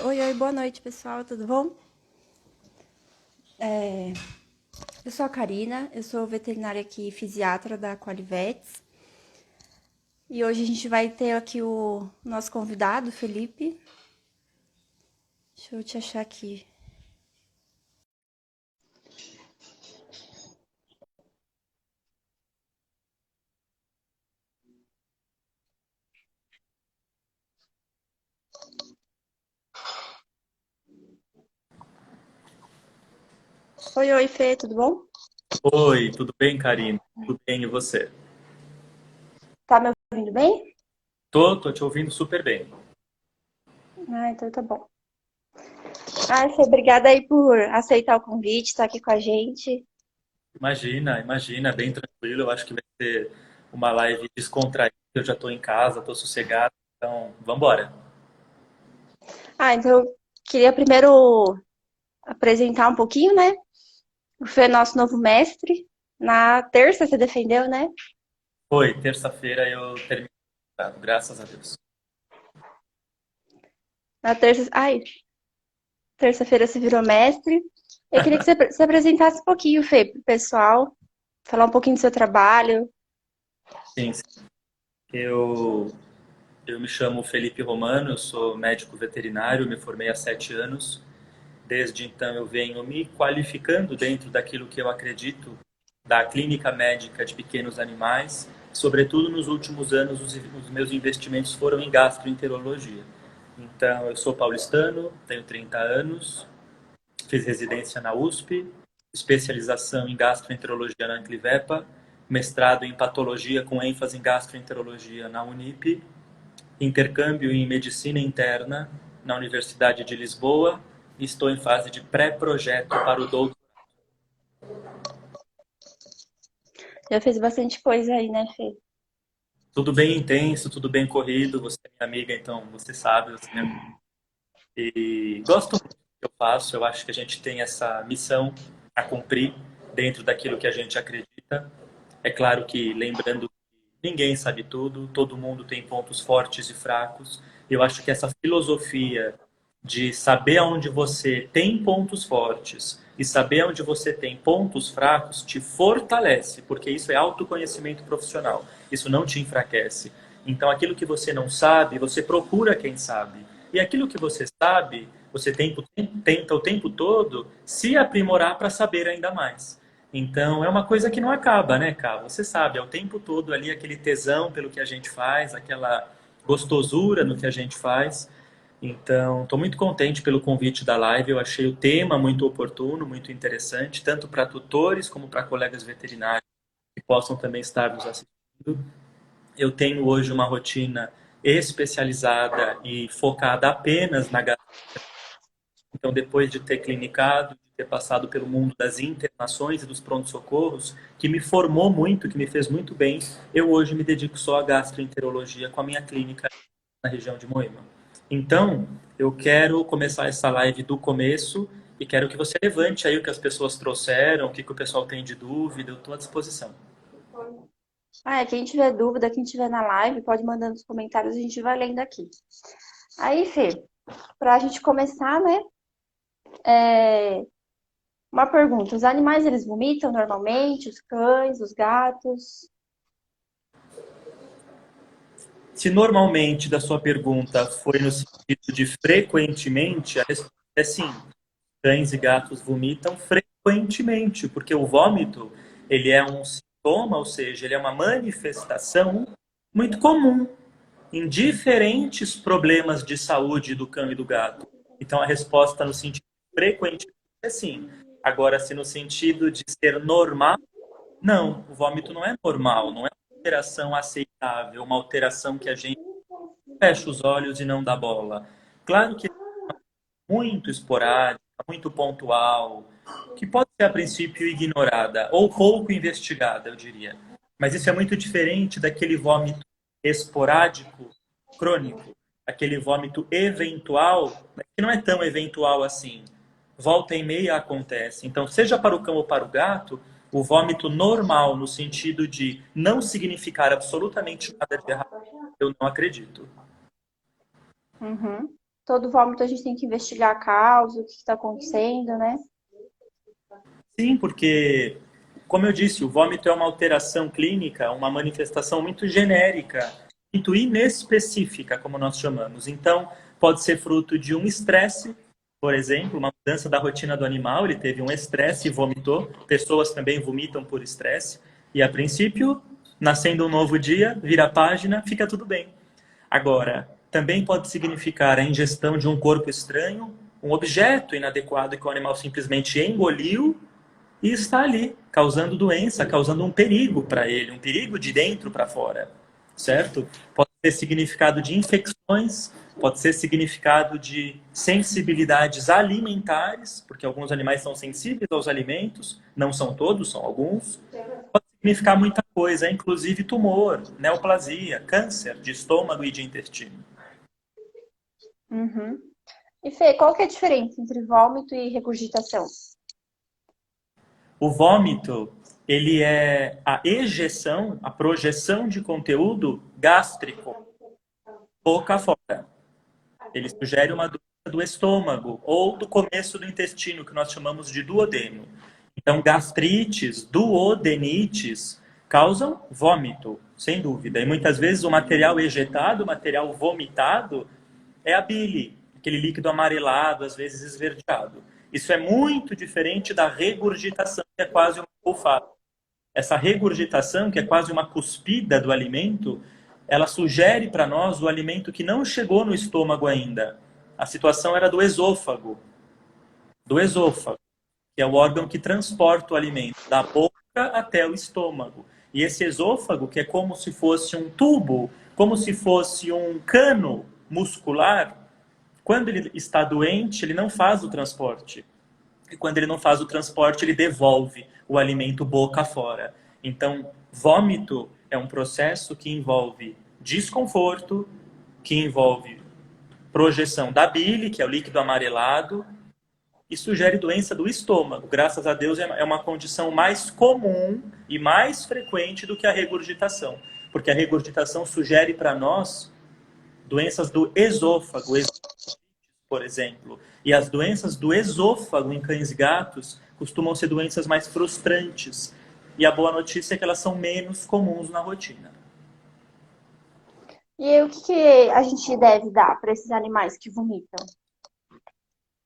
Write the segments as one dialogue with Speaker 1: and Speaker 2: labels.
Speaker 1: Oi, boa noite, pessoal, tudo bom? Eu sou a Karina, eu sou veterinária aqui, fisiatra da Qualivets. E hoje a gente vai ter aqui o nosso convidado, Felipe. Deixa eu te achar aqui. Oi, Fê, tudo bom?
Speaker 2: Oi, tudo bem, Karina? Tudo bem, e você?
Speaker 1: Tá me ouvindo bem?
Speaker 2: Tô te ouvindo super bem.
Speaker 1: Ah, então tá bom. Fê, obrigada aí por aceitar o convite, estar aqui com a gente.
Speaker 2: Imagina, bem tranquilo. Eu acho que vai ser uma live descontraída. Eu já tô em casa, tô sossegado, então vambora.
Speaker 1: Então eu queria primeiro apresentar um pouquinho, né? O Fê é nosso novo mestre. Na terça você defendeu, né?
Speaker 2: Foi, terça-feira eu terminei o contrato, graças a Deus.
Speaker 1: Na terça. Terça-feira você virou mestre. Eu queria que você se apresentasse um pouquinho, Fê, pro pessoal, falar um pouquinho do seu trabalho.
Speaker 2: Sim, sim. Eu, eu me chamo Felipe Romano, eu sou médico veterinário, me formei há 7 anos. Desde então eu venho me qualificando dentro daquilo que eu acredito da clínica médica de pequenos animais. Sobretudo nos últimos anos, os meus investimentos foram em gastroenterologia. Então, eu sou paulistano, tenho 30 anos, fiz residência na USP, especialização em gastroenterologia na Anclivepa, mestrado em patologia com ênfase em gastroenterologia na Unip, intercâmbio em medicina interna na Universidade de Lisboa e estou em fase de pré-projeto para o doutorado.
Speaker 1: Já fez bastante coisa aí, né, Fê?
Speaker 2: Tudo bem intenso, tudo bem corrido. Você é minha amiga, então você sabe, você é minha amiga. E gosto muito do que eu faço. Eu acho que a gente tem essa missão a cumprir dentro daquilo que a gente acredita. É claro que, lembrando que ninguém sabe tudo, todo mundo tem pontos fortes e fracos. Eu acho que essa filosofia de saber onde você tem pontos fortes e saber onde você tem pontos fracos te fortalece, porque isso é autoconhecimento profissional. Isso não te enfraquece. Então, aquilo que você não sabe, você procura quem sabe. E aquilo que você sabe, você tenta o tempo todo se aprimorar para saber ainda mais. Então, é uma coisa que não acaba, né, cara? Você sabe, é o tempo todo ali aquele tesão pelo que a gente faz, aquela gostosura no que a gente faz. Então, estou muito contente pelo convite da live. Eu achei o tema muito oportuno, muito interessante, tanto para tutores como para colegas veterinários que possam também estar nos assistindo. Eu tenho hoje uma rotina especializada e focada apenas na então, depois de ter clinicado, de ter passado pelo mundo das internações e dos prontos-socorros, que me formou muito, que me fez muito bem, eu hoje me dedico só à gastroenterologia com a minha clínica na região de Moema. Então, eu quero começar essa live do começo e quero que você levante aí o que as pessoas trouxeram, o que o pessoal tem de dúvida, eu estou à disposição.
Speaker 1: Quem tiver dúvida, quem tiver na live, pode mandar nos comentários, a gente vai lendo aqui. Aí, Fê, pra gente começar, né? Uma pergunta: os animais eles vomitam normalmente? Os cães, os gatos?
Speaker 2: Se normalmente da sua pergunta foi no sentido de frequentemente, a resposta é sim. Cães e gatos vomitam frequentemente, porque o vômito, ele é um sintoma, ou seja, ele é uma manifestação muito comum em diferentes problemas de saúde do cão e do gato. Então a resposta no sentido frequente é sim. Agora, se no sentido de ser normal, não, o vômito não é normal, não é uma alteração aceitável, uma alteração que a gente fecha os olhos e não dá bola. Claro que muito esporádica, muito pontual, que pode ser a princípio ignorada ou pouco investigada, eu diria. Mas isso é muito diferente daquele vômito esporádico, crônico, aquele vômito eventual, que não é tão eventual assim. Volta e meia acontece. Então, seja para o cão ou para o gato, o vômito normal, no sentido de não significar absolutamente nada de errado, eu não acredito.
Speaker 1: Uhum. todo vômito a gente tem que investigar a causa, o que está acontecendo, né?
Speaker 2: Sim, porque, como eu disse, o vômito é uma alteração clínica, uma manifestação muito genérica, muito inespecífica, como nós chamamos. Então, pode ser fruto de um estresse, por exemplo, uma mudança da rotina do animal, ele teve um estresse e vomitou. Pessoas também vomitam por estresse. E, a princípio, nascendo um novo dia, vira a página, fica tudo bem. Agora, também pode significar a ingestão de um corpo estranho, um objeto inadequado que o animal simplesmente engoliu e está ali, causando doença, causando um perigo para ele, um perigo de dentro para fora, certo? Pode ser significado de infecções, pode ser significado de sensibilidades alimentares, porque alguns animais são sensíveis aos alimentos, não são todos, são alguns. Pode significar muita coisa, inclusive tumor, neoplasia, câncer de estômago e de intestino.
Speaker 1: Uhum. E Fê, qual que é a diferença entre vômito e regurgitação?
Speaker 2: O vômito, ele é a ejeção, a projeção de conteúdo gástrico boca fora. Ele sugere uma doença do estômago ou do começo do intestino, que nós chamamos de duodeno. Então, gastrites, duodenites causam vômito, sem dúvida. E muitas vezes o material ejetado, o material vomitado, é a bile, aquele líquido amarelado, às vezes esverdeado. Isso é muito diferente da regurgitação, que é quase uma olfato. Essa regurgitação, que é quase uma cuspida do alimento, ela sugere para nós o alimento que não chegou no estômago ainda. A situação era do esôfago, que é o órgão que transporta o alimento da boca até o estômago. E esse esôfago, que é como se fosse um tubo, como se fosse um cano muscular, quando ele está doente, ele não faz o transporte. E quando ele não faz o transporte, ele devolve o alimento boca fora. Então, vômito é um processo que envolve desconforto, que envolve projeção da bile, que é o líquido amarelado, e sugere doença do estômago. Graças a Deus é uma condição mais comum e mais frequente do que a regurgitação, porque a regurgitação sugere para nós doenças do esôfago, por exemplo. E as doenças do esôfago em cães e gatos costumam ser doenças mais frustrantes. E a boa notícia é que elas são menos comuns na rotina.
Speaker 1: E aí, o que que a gente deve dar para esses animais que vomitam?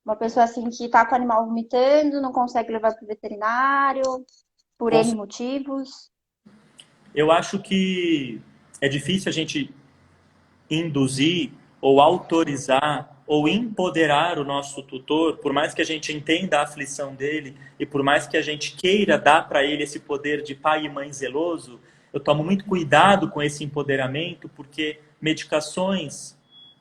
Speaker 1: Uma pessoa assim que tá com o animal vomitando, não consegue levar para o veterinário, por N motivos.
Speaker 2: Eu acho que é difícil a gente induzir ou autorizar ou empoderar o nosso tutor, por mais que a gente entenda a aflição dele e por mais que a gente queira dar para ele esse poder de pai e mãe zeloso, eu tomo muito cuidado com esse empoderamento, porque medicações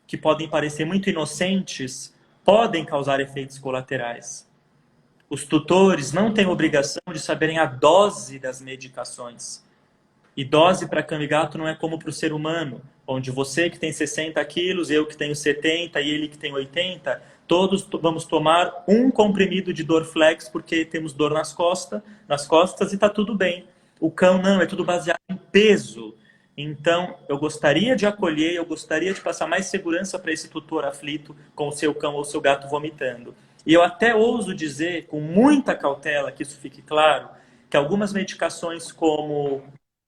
Speaker 2: que podem parecer muito inocentes podem causar efeitos colaterais. Os tutores não têm obrigação de saberem a dose das medicações. E dose para cão e gato não é como para o ser humano, onde você que tem 60 quilos, eu que tenho 70 e ele que tem 80, todos vamos tomar um comprimido de Dorflex porque temos dor nas costas e está tudo bem. O cão não, é tudo baseado em peso. Então, eu gostaria de acolher, eu gostaria de passar mais segurança para esse tutor aflito com o seu cão ou seu gato vomitando. E eu até ouso dizer, com muita cautela, que isso fique claro, que algumas medicações como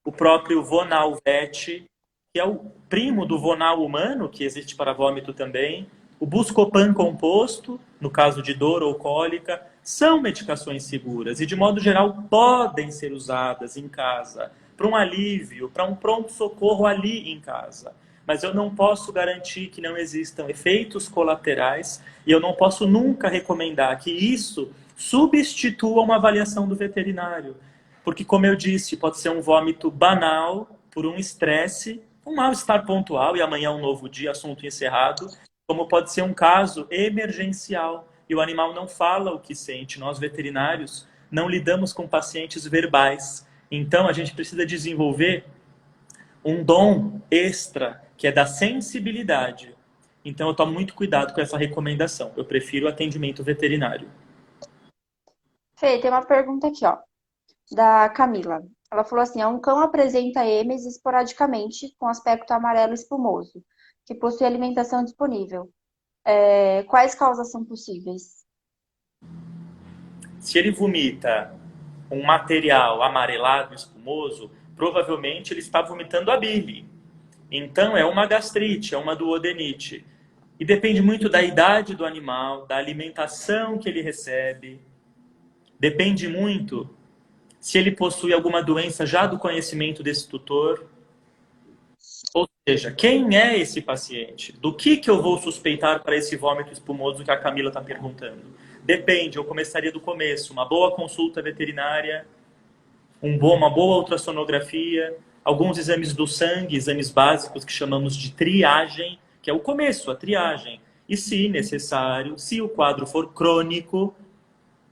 Speaker 2: o próprio Vonalvet, que é o primo do Vonal humano, que existe para vômito também, o Buscopan composto, no caso de dor ou cólica, são medicações seguras e, de modo geral, podem ser usadas em casa para um alívio, para um pronto-socorro ali em casa. Mas eu não posso garantir que não existam efeitos colaterais e eu não posso nunca recomendar que isso substitua uma avaliação do veterinário. Porque, como eu disse, pode ser um vômito banal, por um estresse, um mal-estar pontual e amanhã um novo dia, assunto encerrado, como pode ser um caso emergencial e o animal não fala o que sente. Nós, veterinários, não lidamos com pacientes verbais. Então, a gente precisa desenvolver um dom extra, que é da sensibilidade. Então, eu tomo muito cuidado com essa recomendação. Eu prefiro o atendimento veterinário.
Speaker 1: Fê, tem uma pergunta aqui, ó, da Camila. Ela falou assim: um cão apresenta emes esporadicamente com aspecto amarelo espumoso, que possui alimentação disponível. Quais causas são possíveis?
Speaker 2: Se ele vomita um material amarelado, espumoso, provavelmente ele está vomitando a bile. Então é uma gastrite, é uma duodenite. E depende muito da idade do animal, da alimentação que ele recebe. Depende muito se ele possui alguma doença já do conhecimento desse tutor. Ou seja, quem é esse paciente? Do que eu vou suspeitar para esse vômito espumoso que a Camila está perguntando? Depende, eu começaria do começo. Uma boa consulta veterinária, uma boa ultrassonografia, alguns exames do sangue, exames básicos que chamamos de triagem, que é o começo, a triagem. E se necessário, se o quadro for crônico,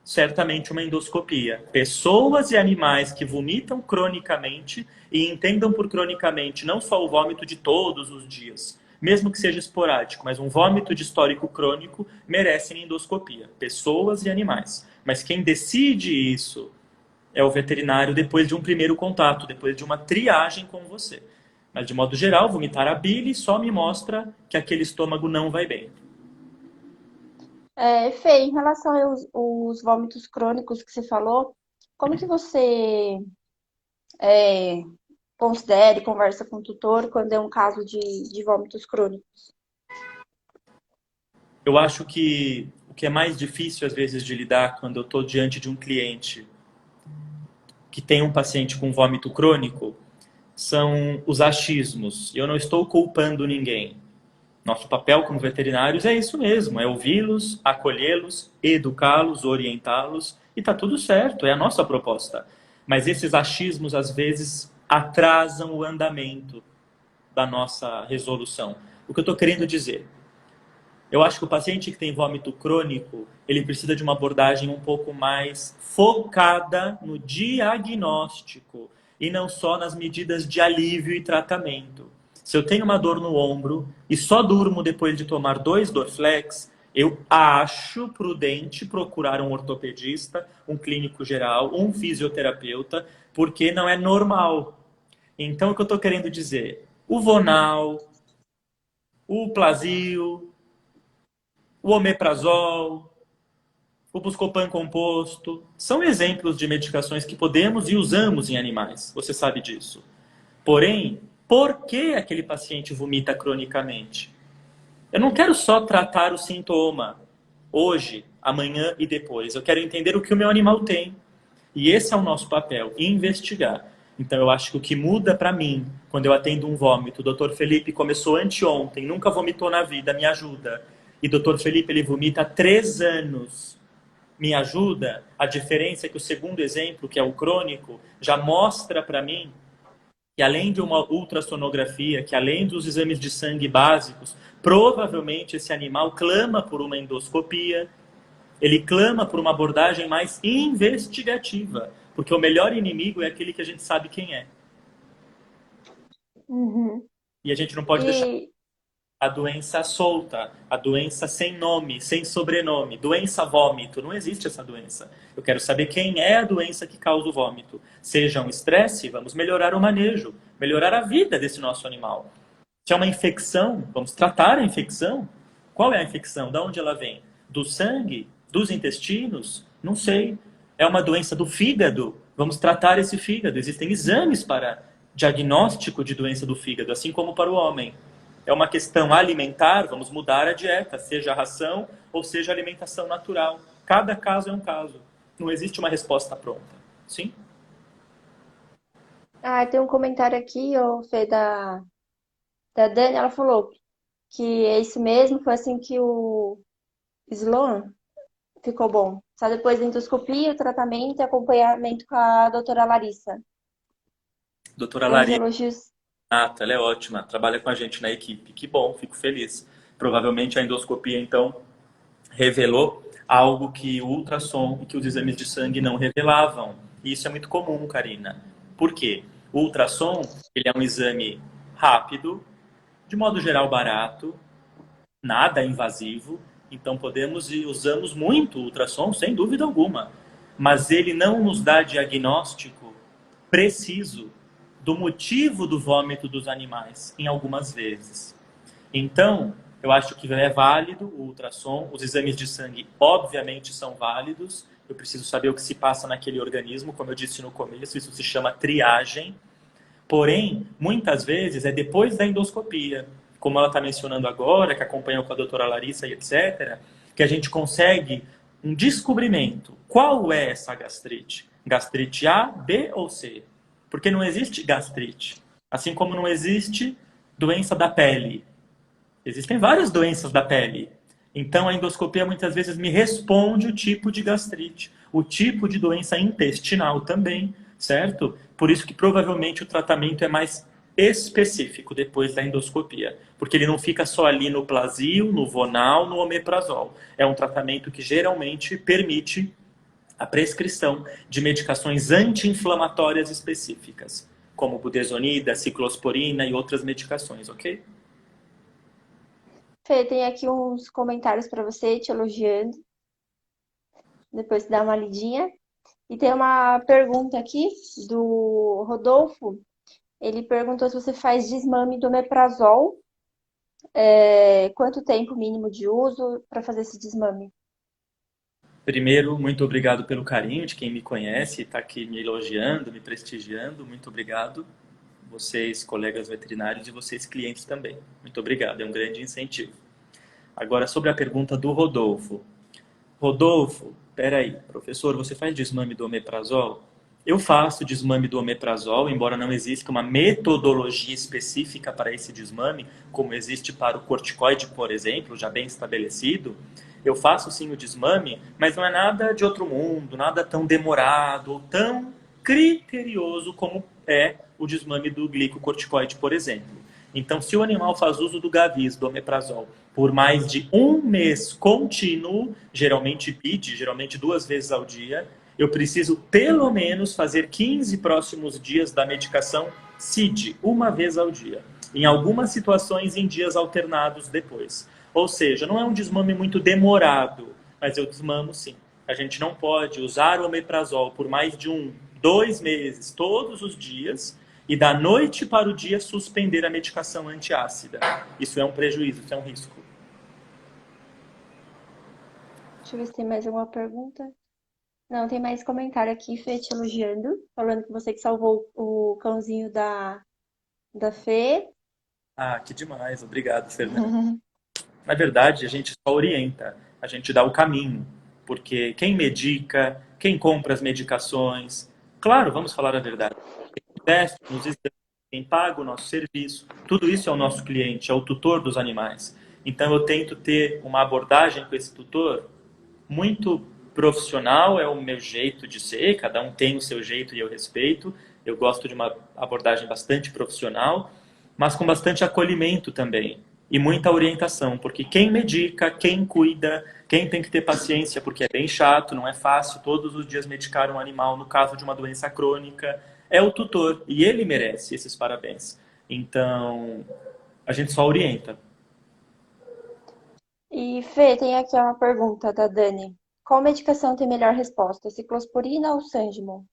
Speaker 2: certamente uma endoscopia. Pessoas e animais que vomitam cronicamente, e entendam por cronicamente não só o vômito de todos os dias, mesmo que seja esporádico, mas um vômito de histórico crônico, merecem endoscopia. Pessoas e animais. Mas quem decide isso é o veterinário depois de um primeiro contato, depois de uma triagem com você. Mas, de modo geral, vomitar a bile só me mostra que aquele estômago não vai bem.
Speaker 1: Fê, em relação aos vômitos crônicos que você falou, como que você é, considera e conversa com o tutor quando é um caso de vômitos crônicos?
Speaker 2: Eu acho que o que é mais difícil, às vezes, de lidar quando eu estou diante de um cliente que tem um paciente com vômito crônico são os achismos. Eu não estou culpando ninguém. Nosso papel como veterinários é isso mesmo, é ouvi-los, acolhê-los, educá-los, orientá-los, e está tudo certo, é a nossa proposta. Mas esses achismos, às vezes, atrasam o andamento da nossa resolução. O que eu estou querendo dizer? Eu acho que o paciente que tem vômito crônico, ele precisa de uma abordagem um pouco mais focada no diagnóstico e não só nas medidas de alívio e tratamento. Se eu tenho uma dor no ombro e só durmo depois de tomar 2 Dorflex, eu acho prudente procurar um ortopedista, um clínico geral, um fisioterapeuta, porque não é normal. Então, o que eu estou querendo dizer? O Vonal, o Plasil, o omeprazol, o Buscopan composto, são exemplos de medicações que podemos e usamos em animais. Você sabe disso. Porém, por que aquele paciente vomita cronicamente? Eu não quero só tratar o sintoma hoje, amanhã e depois. Eu quero entender o que o meu animal tem. E esse é o nosso papel, investigar. Então eu acho que o que muda para mim, quando eu atendo um vômito, o Dr. Felipe começou anteontem, nunca vomitou na vida, me ajuda. E Dr. Felipe, ele vomita há 3 anos, me ajuda. A diferença é que o segundo exemplo, que é o crônico, já mostra para mim que além de uma ultrassonografia, que além dos exames de sangue básicos, provavelmente esse animal clama por uma endoscopia, ele clama por uma abordagem mais investigativa, porque o melhor inimigo é aquele que a gente sabe quem é.
Speaker 1: Uhum.
Speaker 2: E a gente não pode deixar
Speaker 1: E,
Speaker 2: a doença solta, a doença sem nome, sem sobrenome, doença vômito. Não existe essa doença. Eu quero saber quem é a doença que causa o vômito. Seja um estresse, vamos melhorar o manejo, melhorar a vida desse nosso animal. Se é uma infecção, vamos tratar a infecção. Qual é a infecção? De onde ela vem? Do sangue? Dos intestinos? Não sei. É uma doença do fígado? Vamos tratar esse fígado. Existem exames para diagnóstico de doença do fígado, assim como para o homem. É uma questão alimentar, vamos mudar a dieta, seja a ração ou seja a alimentação natural. Cada caso é um caso. Não existe uma resposta pronta. Sim?
Speaker 1: tem um comentário aqui, ô, Fê, da Dani, ela falou que é isso mesmo, foi assim que o Sloan ficou bom. Só depois da endoscopia, o tratamento e acompanhamento com a doutora Larissa.
Speaker 2: Doutora
Speaker 1: Tem uns
Speaker 2: Larissa.
Speaker 1: elogios.
Speaker 2: Ah, ela é ótima, trabalha com a gente na equipe. Que bom, fico feliz. Provavelmente a endoscopia, então, revelou algo que o ultrassom e que os exames de sangue não revelavam. E isso é muito comum, Karina. Por quê? O ultrassom, ele é um exame rápido, de modo geral barato, nada invasivo, então podemos e usamos muito o ultrassom, sem dúvida alguma. Mas ele não nos dá diagnóstico preciso do motivo do vômito dos animais, em algumas vezes. Então, Eu acho que é válido o ultrassom, os exames de sangue obviamente são válidos, eu preciso saber o que se passa naquele organismo, como eu disse no começo, isso se chama triagem. Porém, muitas vezes é depois da endoscopia, como ela está mencionando agora, que acompanhou com a doutora Larissa e etc., que a gente consegue um descobrimento. Qual é essa gastrite? Gastrite A, B ou C? Porque não existe gastrite. Assim como não existe doença da pele. Existem várias doenças da pele. Então, a endoscopia muitas vezes me responde o tipo de gastrite, o tipo de doença intestinal também, certo? Por isso que provavelmente o tratamento é mais específico depois da endoscopia, porque ele não fica só ali no Plasil, no Vonal, no Omeprazol. É um tratamento que geralmente permite a prescrição de medicações anti-inflamatórias específicas, como budesonida, ciclosporina e outras medicações, ok?
Speaker 1: Fê, tem aqui uns comentários para você te elogiando. Depois dá uma lidinha. E tem uma pergunta aqui do Rodolfo. Ele perguntou se você faz desmame do omeprazol. Quanto tempo mínimo de uso para fazer esse desmame?
Speaker 2: Primeiro, muito obrigado pelo carinho de quem me conhece e está aqui me elogiando, me prestigiando. Muito obrigado. Vocês, colegas veterinários, e vocês, clientes também. Muito obrigado, é um grande incentivo. Agora, sobre a pergunta do Rodolfo. Rodolfo, peraí, professor, você faz desmame do omeprazol? Eu faço desmame do omeprazol, embora não exista uma metodologia específica para esse desmame, como existe para o corticoide, por exemplo, já bem estabelecido. Eu faço sim o desmame, mas não é nada de outro mundo, nada tão demorado ou tão criterioso como é o desmame do glicocorticoide, por exemplo. Então, se o animal faz uso do Gavis, do omeprazol, por mais de um mês contínuo, geralmente BID, geralmente 2 vezes ao dia, eu preciso pelo menos fazer 15 próximos dias da medicação CID, 1 vez ao dia. Em algumas situações, em dias alternados depois. Ou seja, não é um desmame muito demorado, mas eu desmamo sim. A gente não pode usar o omeprazol por mais de 2 meses, todos os dias, e da noite para o dia suspender a medicação antiácida. Isso é um prejuízo, isso é um risco.
Speaker 1: Deixa eu ver se tem mais alguma pergunta. Não, tem mais comentário aqui, Fê, te elogiando, falando que você que salvou o cãozinho da Fê.
Speaker 2: Ah, que demais. Obrigado, Fernando. Na verdade, a gente só orienta, a gente dá o caminho, porque quem medica, quem compra as medicações, claro, vamos falar a verdade, quem investe nos exames, quem paga o nosso serviço, tudo isso é o nosso cliente, é o tutor dos animais. Então eu tento ter uma abordagem com esse tutor muito profissional, é o meu jeito de ser, cada um tem o seu jeito e eu respeito. Eu gosto de uma abordagem bastante profissional, mas com bastante acolhimento também e muita orientação, porque quem medica, quem cuida, quem tem que ter paciência, porque é bem chato, não é fácil todos os dias medicar um animal no caso de uma doença crônica, é o tutor e ele merece esses parabéns. Então, a gente só orienta.
Speaker 1: E Fê, tem aqui uma pergunta da Dani. Qual medicação tem melhor resposta, ciclosporina ou Sandimon?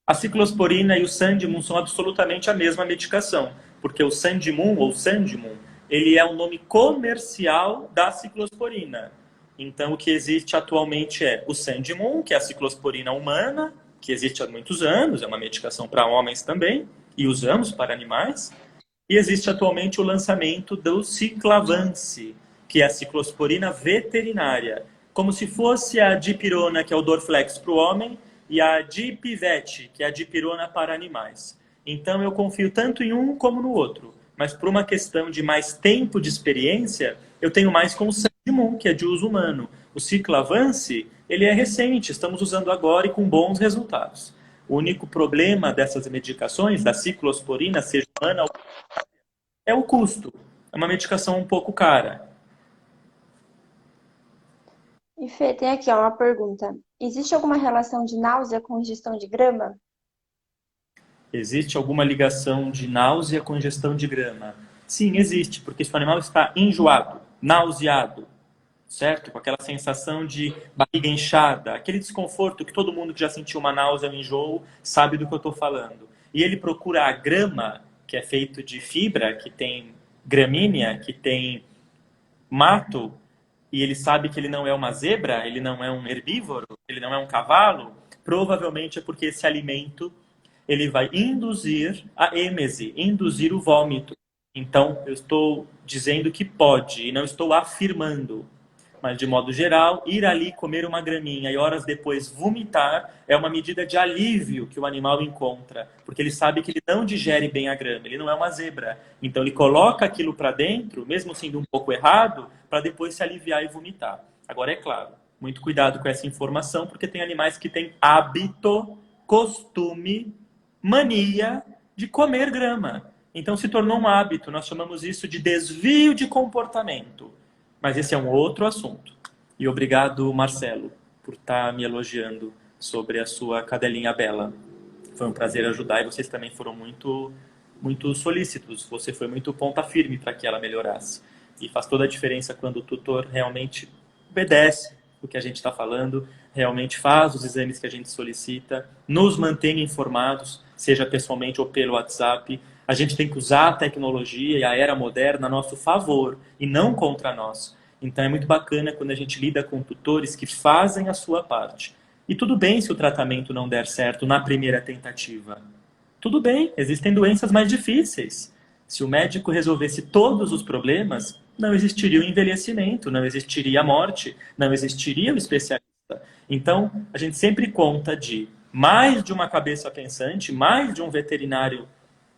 Speaker 2: A ciclosporina e o Sandimum são absolutamente a mesma medicação, porque o Sandimum ou Sandimum, ele é o nome comercial da ciclosporina. Então, o que existe atualmente é o Sandimum, que é a ciclosporina humana, que existe há muitos anos, é uma medicação para homens também, e usamos para animais. E existe atualmente o lançamento do Ciclavance, que é a ciclosporina veterinária, como se fosse a dipirona, que é o Dorflex para o homem, e a Dipivete, que é a dipirona para animais. Então eu confio tanto em um como no outro, mas por uma questão de mais tempo de experiência, eu tenho mais com o Sandimum, que é de uso humano. O Ciclavance, ele é recente, estamos usando agora e com bons resultados. O único problema dessas medicações, da ciclosporina, seja humana, é o custo. É uma medicação um pouco cara.
Speaker 1: E Fê, tem aqui ó, uma pergunta. Existe alguma relação de náusea com ingestão de grama?
Speaker 2: Existe alguma ligação de náusea com ingestão de grama? Sim, existe, porque se o animal está enjoado, nauseado, certo? Com aquela sensação de barriga inchada, aquele desconforto que todo mundo que já sentiu uma náusea, um enjoo, sabe do que eu estou falando. E ele procura a grama, que é feito de fibra, que tem gramínea, que tem mato e ele sabe que ele não é uma zebra, ele não é um herbívoro, ele não é um cavalo, provavelmente é porque esse alimento ele vai induzir a êmese, induzir o vômito. Então, eu estou dizendo que pode e não estou afirmando. Mas, de modo geral, ir ali comer uma graminha e horas depois vomitar é uma medida de alívio que o animal encontra, porque ele sabe que ele não digere bem a grama, ele não é uma zebra. Então, ele coloca aquilo para dentro, mesmo sendo um pouco errado, para depois se aliviar e vomitar. Agora, é claro, muito cuidado com essa informação, porque tem animais que têm hábito, costume, mania de comer grama. Então, se tornou um hábito, nós chamamos isso de desvio de comportamento. Mas esse é um outro assunto. E obrigado, Marcelo, por estar me elogiando sobre a sua cadelinha bela. Foi um prazer ajudar e vocês também foram muito solícitos. Você foi muito ponta firme para que ela melhorasse. E faz toda a diferença quando o tutor realmente obedece o que a gente está falando, realmente faz os exames que a gente solicita, nos mantém informados, seja pessoalmente ou pelo WhatsApp. A gente tem que usar a tecnologia e a era moderna a nosso favor e não contra nós. Então é muito bacana quando a gente lida com tutores que fazem a sua parte. E tudo bem se o tratamento não der certo na primeira tentativa. Tudo bem, existem doenças mais difíceis. Se o médico resolvesse todos os problemas, não existiria o envelhecimento, não existiria a morte, não existiria o especialista. Então, a gente sempre conta de mais de uma cabeça pensante, mais de um veterinário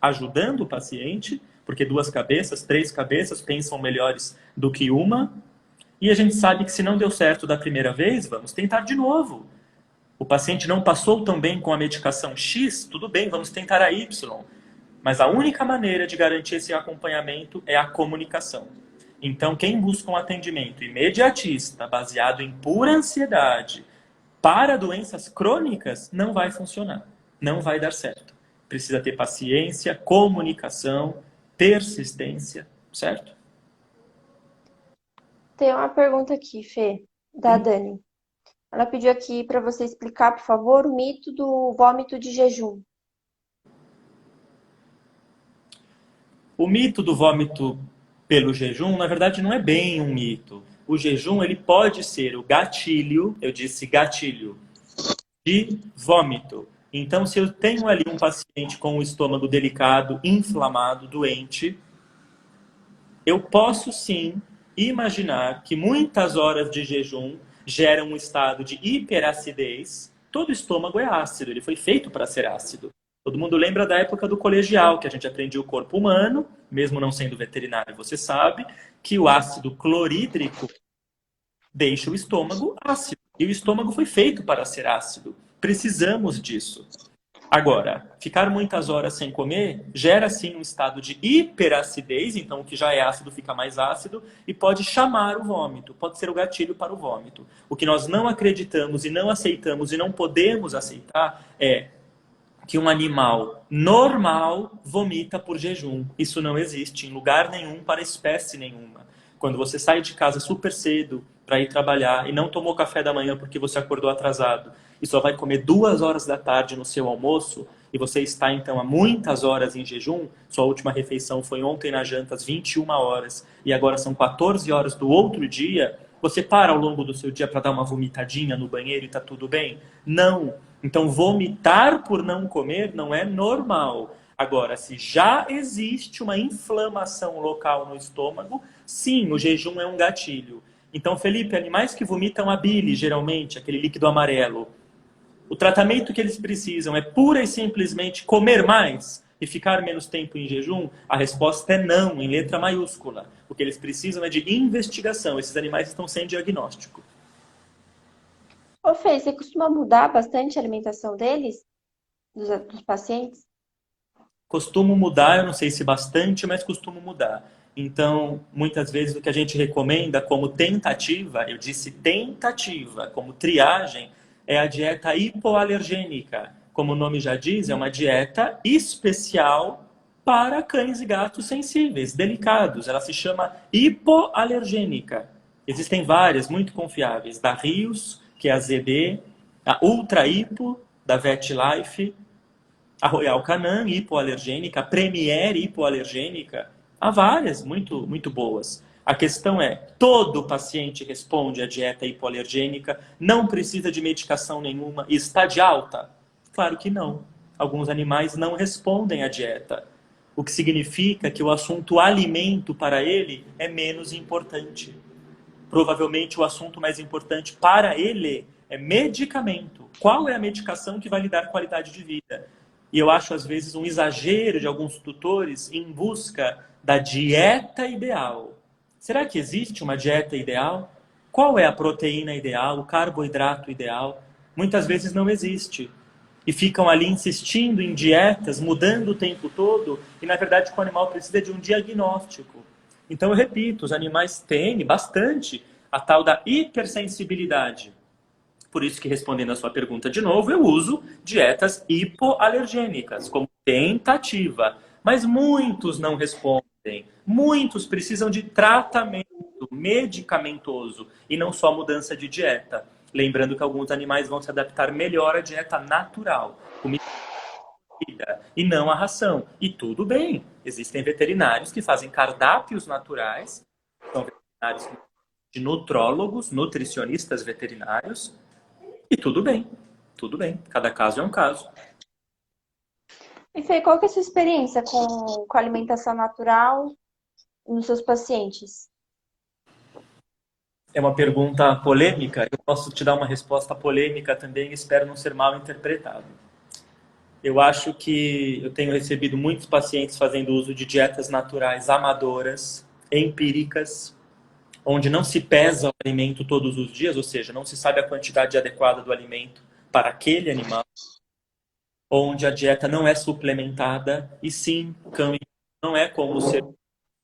Speaker 2: ajudando o paciente, porque duas cabeças, três cabeças pensam melhores do que uma. E a gente sabe que se não deu certo da primeira vez, vamos tentar de novo. O paciente não passou tão bem com a medicação X, tudo bem, vamos tentar a Y. Mas a única maneira de garantir esse acompanhamento é a comunicação. Então, quem busca um atendimento imediatista, baseado em pura ansiedade, para doenças crônicas, não vai funcionar. Não vai dar certo. Precisa ter paciência, comunicação, persistência, certo?
Speaker 1: Tem uma pergunta aqui, Fê, da Dani. Ela pediu aqui para você explicar, por favor, o mito do vômito de jejum.
Speaker 2: O mito do vômito pelo jejum, na verdade, não é bem um mito. O jejum, ele pode ser o gatilho, eu disse gatilho, de vômito. Então, se eu tenho ali um paciente com o estômago delicado, inflamado, doente, eu posso sim imaginar que muitas horas de jejum geram um estado de hiperacidez. Todo estômago é ácido, ele foi feito para ser ácido. Todo mundo lembra da época do colegial, que a gente aprendia o corpo humano, mesmo não sendo veterinário, você sabe, que o ácido clorídrico deixa o estômago ácido. E o estômago foi feito para ser ácido. Precisamos disso. Agora, ficar muitas horas sem comer gera sim um estado de hiperacidez, então o que já é ácido fica mais ácido e pode chamar o vômito, pode ser o gatilho para o vômito. O que nós não acreditamos e não aceitamos e não podemos aceitar é que um animal normal vomita por jejum. Isso não existe em lugar nenhum para espécie nenhuma. Quando você sai de casa super cedo para ir trabalhar e não tomou café da manhã porque você acordou atrasado e só vai comer 2 horas da tarde no seu almoço e você está então há muitas horas em jejum, sua última refeição foi ontem na janta às 21 horas e agora são 14 horas do outro dia, você para ao longo do seu dia para dar uma vomitadinha no banheiro e está tudo bem? Não. Então vomitar por não comer não é normal. Agora, se já existe uma inflamação local no estômago, sim, o jejum é um gatilho. Então, Felipe, animais que vomitam a bile, geralmente, aquele líquido amarelo, o tratamento que eles precisam é pura e simplesmente comer mais e ficar menos tempo em jejum? A resposta é não, em letra maiúscula. O que eles precisam é de investigação. Esses animais estão sem diagnóstico.
Speaker 1: Ô, Fê, você costuma mudar bastante a alimentação deles, dos pacientes?
Speaker 2: Costumo mudar, eu não sei se bastante, mas costumo mudar. Então, muitas vezes o que a gente recomenda como tentativa, eu disse tentativa, como triagem, é a dieta hipoalergênica. Como o nome já diz, é uma dieta especial para cães e gatos sensíveis, delicados. Ela se chama hipoalergênica. Existem várias, muito confiáveis, da Rios, que é a ZB, a Ultra Hipo, da VetLife, a Royal Canin hipoalergênica, a Premier hipoalergênica, há várias muito boas. A questão é, todo paciente responde à dieta hipoalergênica, não precisa de medicação nenhuma e está de alta? Claro que não. Alguns animais não respondem à dieta, o que significa que o assunto alimento para ele é menos importante. Provavelmente o assunto mais importante para ele é medicamento. Qual é a medicação que vai lhe dar qualidade de vida? E eu acho, às vezes, um exagero de alguns tutores em busca da dieta ideal. Será que existe uma dieta ideal? Qual é a proteína ideal, o carboidrato ideal? Muitas vezes não existe. E ficam ali insistindo em dietas, mudando o tempo todo, e na verdade o animal precisa de um diagnóstico. Então eu repito, os animais têm bastante a tal da hipersensibilidade. Por isso que, respondendo a sua pergunta de novo, eu uso dietas hipoalergênicas como tentativa. Mas muitos não respondem. Muitos precisam de tratamento medicamentoso e não só mudança de dieta. Lembrando que alguns animais vão se adaptar melhor à dieta natural, comida e não à ração. E tudo bem. Existem veterinários que fazem cardápios naturais, são veterinários de nutrólogos, nutricionistas veterinários, e tudo bem. Tudo bem. Cada caso é um caso.
Speaker 1: E Fê, qual que é a sua experiência com alimentação natural nos seus pacientes?
Speaker 2: É uma pergunta polêmica. Eu posso te dar uma resposta polêmica também, espero não ser mal interpretado. Eu acho que eu tenho recebido muitos pacientes fazendo uso de dietas naturais amadoras, empíricas, onde não se pesa o alimento todos os dias, ou seja, não se sabe a quantidade adequada do alimento para aquele animal, onde a dieta não é suplementada, e sim, cão e não é como o ser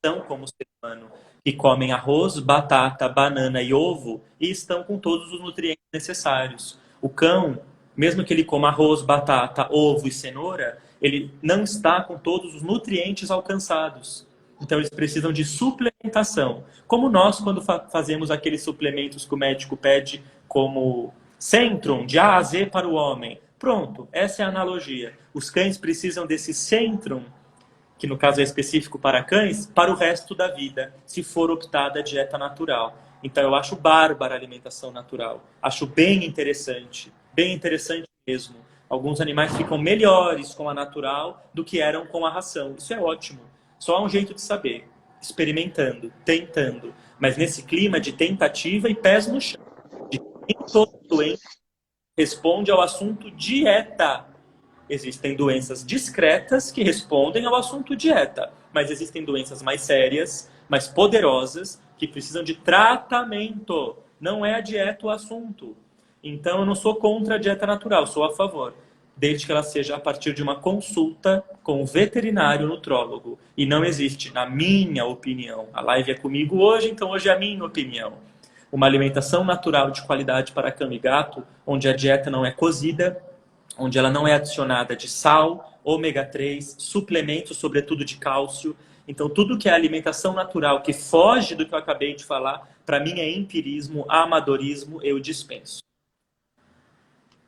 Speaker 2: são como o ser humano, que comem arroz, batata, banana e ovo e estão com todos os nutrientes necessários. O cão, mesmo que ele coma arroz, batata, ovo e cenoura, ele não está com todos os nutrientes alcançados. Então eles precisam de suplementação. Como nós, quando fazemos aqueles suplementos que o médico pede, como Centrum, de A a Z para o homem. Pronto, essa é a analogia. Os cães precisam desse Centrum, que no caso é específico para cães, para o resto da vida, se for optada a dieta natural. Então eu acho bárbara a alimentação natural. Acho bem interessante mesmo. Alguns animais ficam melhores com a natural do que eram com a ração. Isso é ótimo. Só há um jeito de saber, experimentando, tentando. Mas nesse clima de tentativa e pés no chão. De quem todo doente responde ao assunto dieta. Existem doenças discretas que respondem ao assunto dieta, mas existem doenças mais sérias, mais poderosas, que precisam de tratamento. Não é a dieta o assunto. Então, eu não sou contra a dieta natural, sou a favor, desde que ela seja a partir de uma consulta com o veterinário nutrólogo. E não existe, na minha opinião, a live é comigo hoje, então hoje é a minha opinião, uma alimentação natural de qualidade para cão e gato, onde a dieta não é cozida, onde ela não é adicionada de sal, ômega 3, suplementos, sobretudo de cálcio. Então, tudo que é alimentação natural, que foge do que eu acabei de falar, para mim é empirismo, amadorismo, eu dispenso.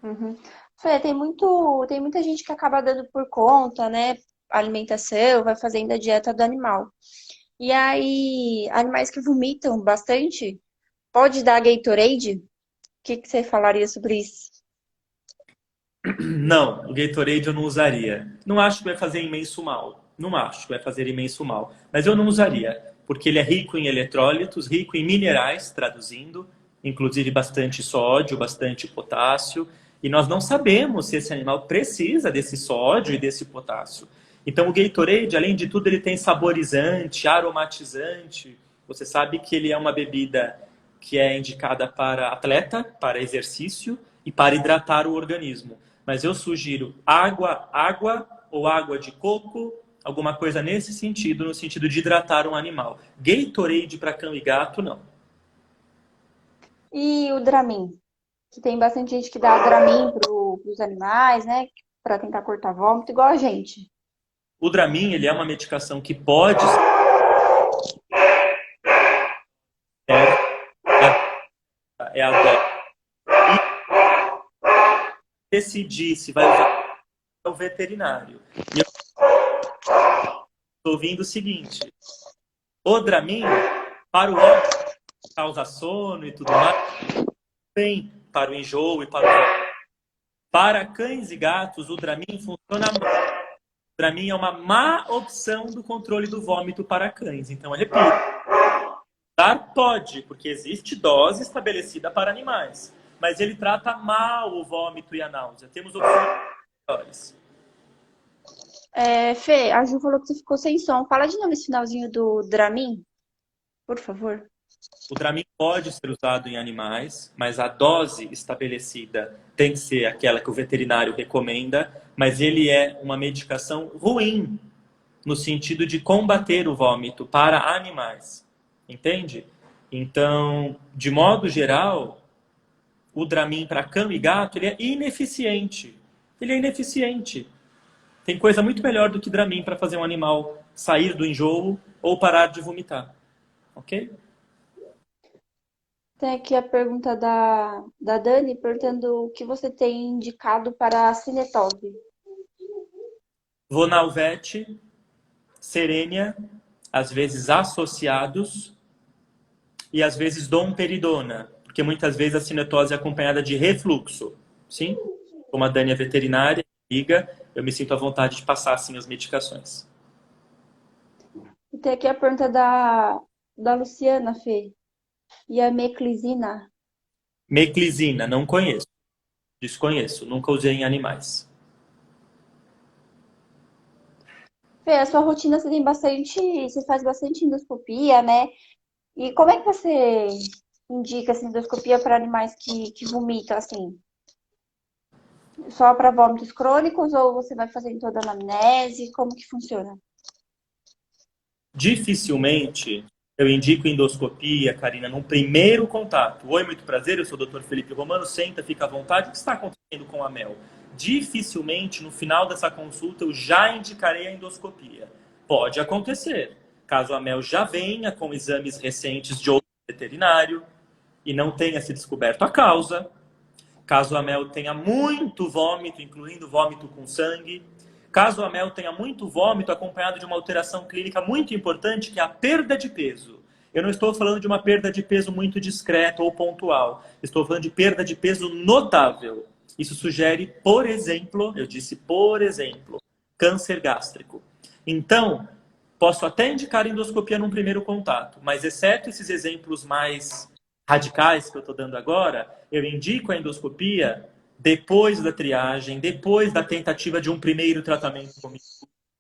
Speaker 1: Uhum. Fê, tem muita gente que acaba dando por conta, né? Alimentação, vai fazendo a dieta do animal. E aí, animais que vomitam bastante, pode dar Gatorade? O que você falaria sobre isso?
Speaker 2: Não, o Gatorade eu não usaria. Não acho que vai fazer imenso mal. Não acho que vai fazer imenso mal. Mas eu não usaria, porque ele é rico em eletrólitos, rico em minerais, traduzindo, inclusive bastante sódio, bastante potássio. E nós não sabemos se esse animal precisa desse sódio e desse potássio. Então o Gatorade, além de tudo, ele tem saborizante, aromatizante. Você sabe que ele é uma bebida que é indicada para atleta, para exercício e para hidratar o organismo. Mas eu sugiro água ou água de coco, alguma coisa nesse sentido, no sentido de hidratar um animal. Gatorade para cão e gato, não.
Speaker 1: E o Dramin? Que tem bastante gente que dá Dramin pros animais, né? Pra tentar cortar vômito, igual a gente.
Speaker 2: O Dramin, ele é uma medicação que pode ser, é a dose. E decidir se vai usar o veterinário. E eu estou ouvindo o seguinte: o Dramin Para o homem, causa sono e tudo mais, bem para o enjoo e para o vômito. Para cães e gatos, o Dramin funciona mal. O Dramin é uma má opção do controle do vômito para cães. Então, eu repito, dar pode, porque existe dose estabelecida para animais. Mas ele trata mal o vômito e a náusea. Temos opções melhores.
Speaker 1: Fê, a Ju falou que você ficou sem som. Fala de novo esse finalzinho do Dramin, por favor.
Speaker 2: O Dramin pode ser usado em animais, mas a dose estabelecida tem que ser aquela que o veterinário recomenda, mas ele é uma medicação ruim no sentido de combater o vômito para animais. Entende? Então, de modo geral, o Dramin para cão e gato, ele é ineficiente. Ele é ineficiente. Tem coisa muito melhor do que Dramin para fazer um animal sair do enjoo ou parar de vomitar. Ok?
Speaker 1: Tem aqui a pergunta da Dani, perguntando o que você tem indicado para a cinetose.
Speaker 2: Vonalvete, Serênia, às vezes associados, e às vezes domperidona, porque muitas vezes a cinetose é acompanhada de refluxo. Sim? Como a Dani é veterinária, liga, eu me sinto à vontade de passar assim as medicações.
Speaker 1: E tem aqui a pergunta da Luciana, Fê. E a meclizina?
Speaker 2: Meclizina, não conheço. Desconheço, nunca usei em animais.
Speaker 1: Fê, a sua rotina você tem bastante. Você faz bastante endoscopia, né? E como é que você indica essa endoscopia para animais que vomitam, assim? Só para vômitos crônicos ou você vai fazer em toda a anamnese? Como que funciona?
Speaker 2: Dificilmente eu indico endoscopia, Karina, num primeiro contato. Oi, muito prazer, eu sou o Dr. Felipe Romano, senta, fica à vontade. O que está acontecendo com a Mel? Dificilmente, no final dessa consulta, eu já indicarei a endoscopia. Pode acontecer, caso a Mel já venha com exames recentes de outro veterinário e não tenha se descoberto a causa, caso a Mel tenha muito vômito, incluindo vômito com sangue, caso a Mel tenha muito vômito acompanhado de uma alteração clínica muito importante, que é a perda de peso. Eu não estou falando de uma perda de peso muito discreta ou pontual. Estou falando de perda de peso notável. Isso sugere, por exemplo, eu disse por exemplo, câncer gástrico. Então, posso até indicar endoscopia num primeiro contato, mas exceto esses exemplos mais radicais que eu estou dando agora, eu indico a endoscopia depois da triagem, depois da tentativa de um primeiro tratamento comigo,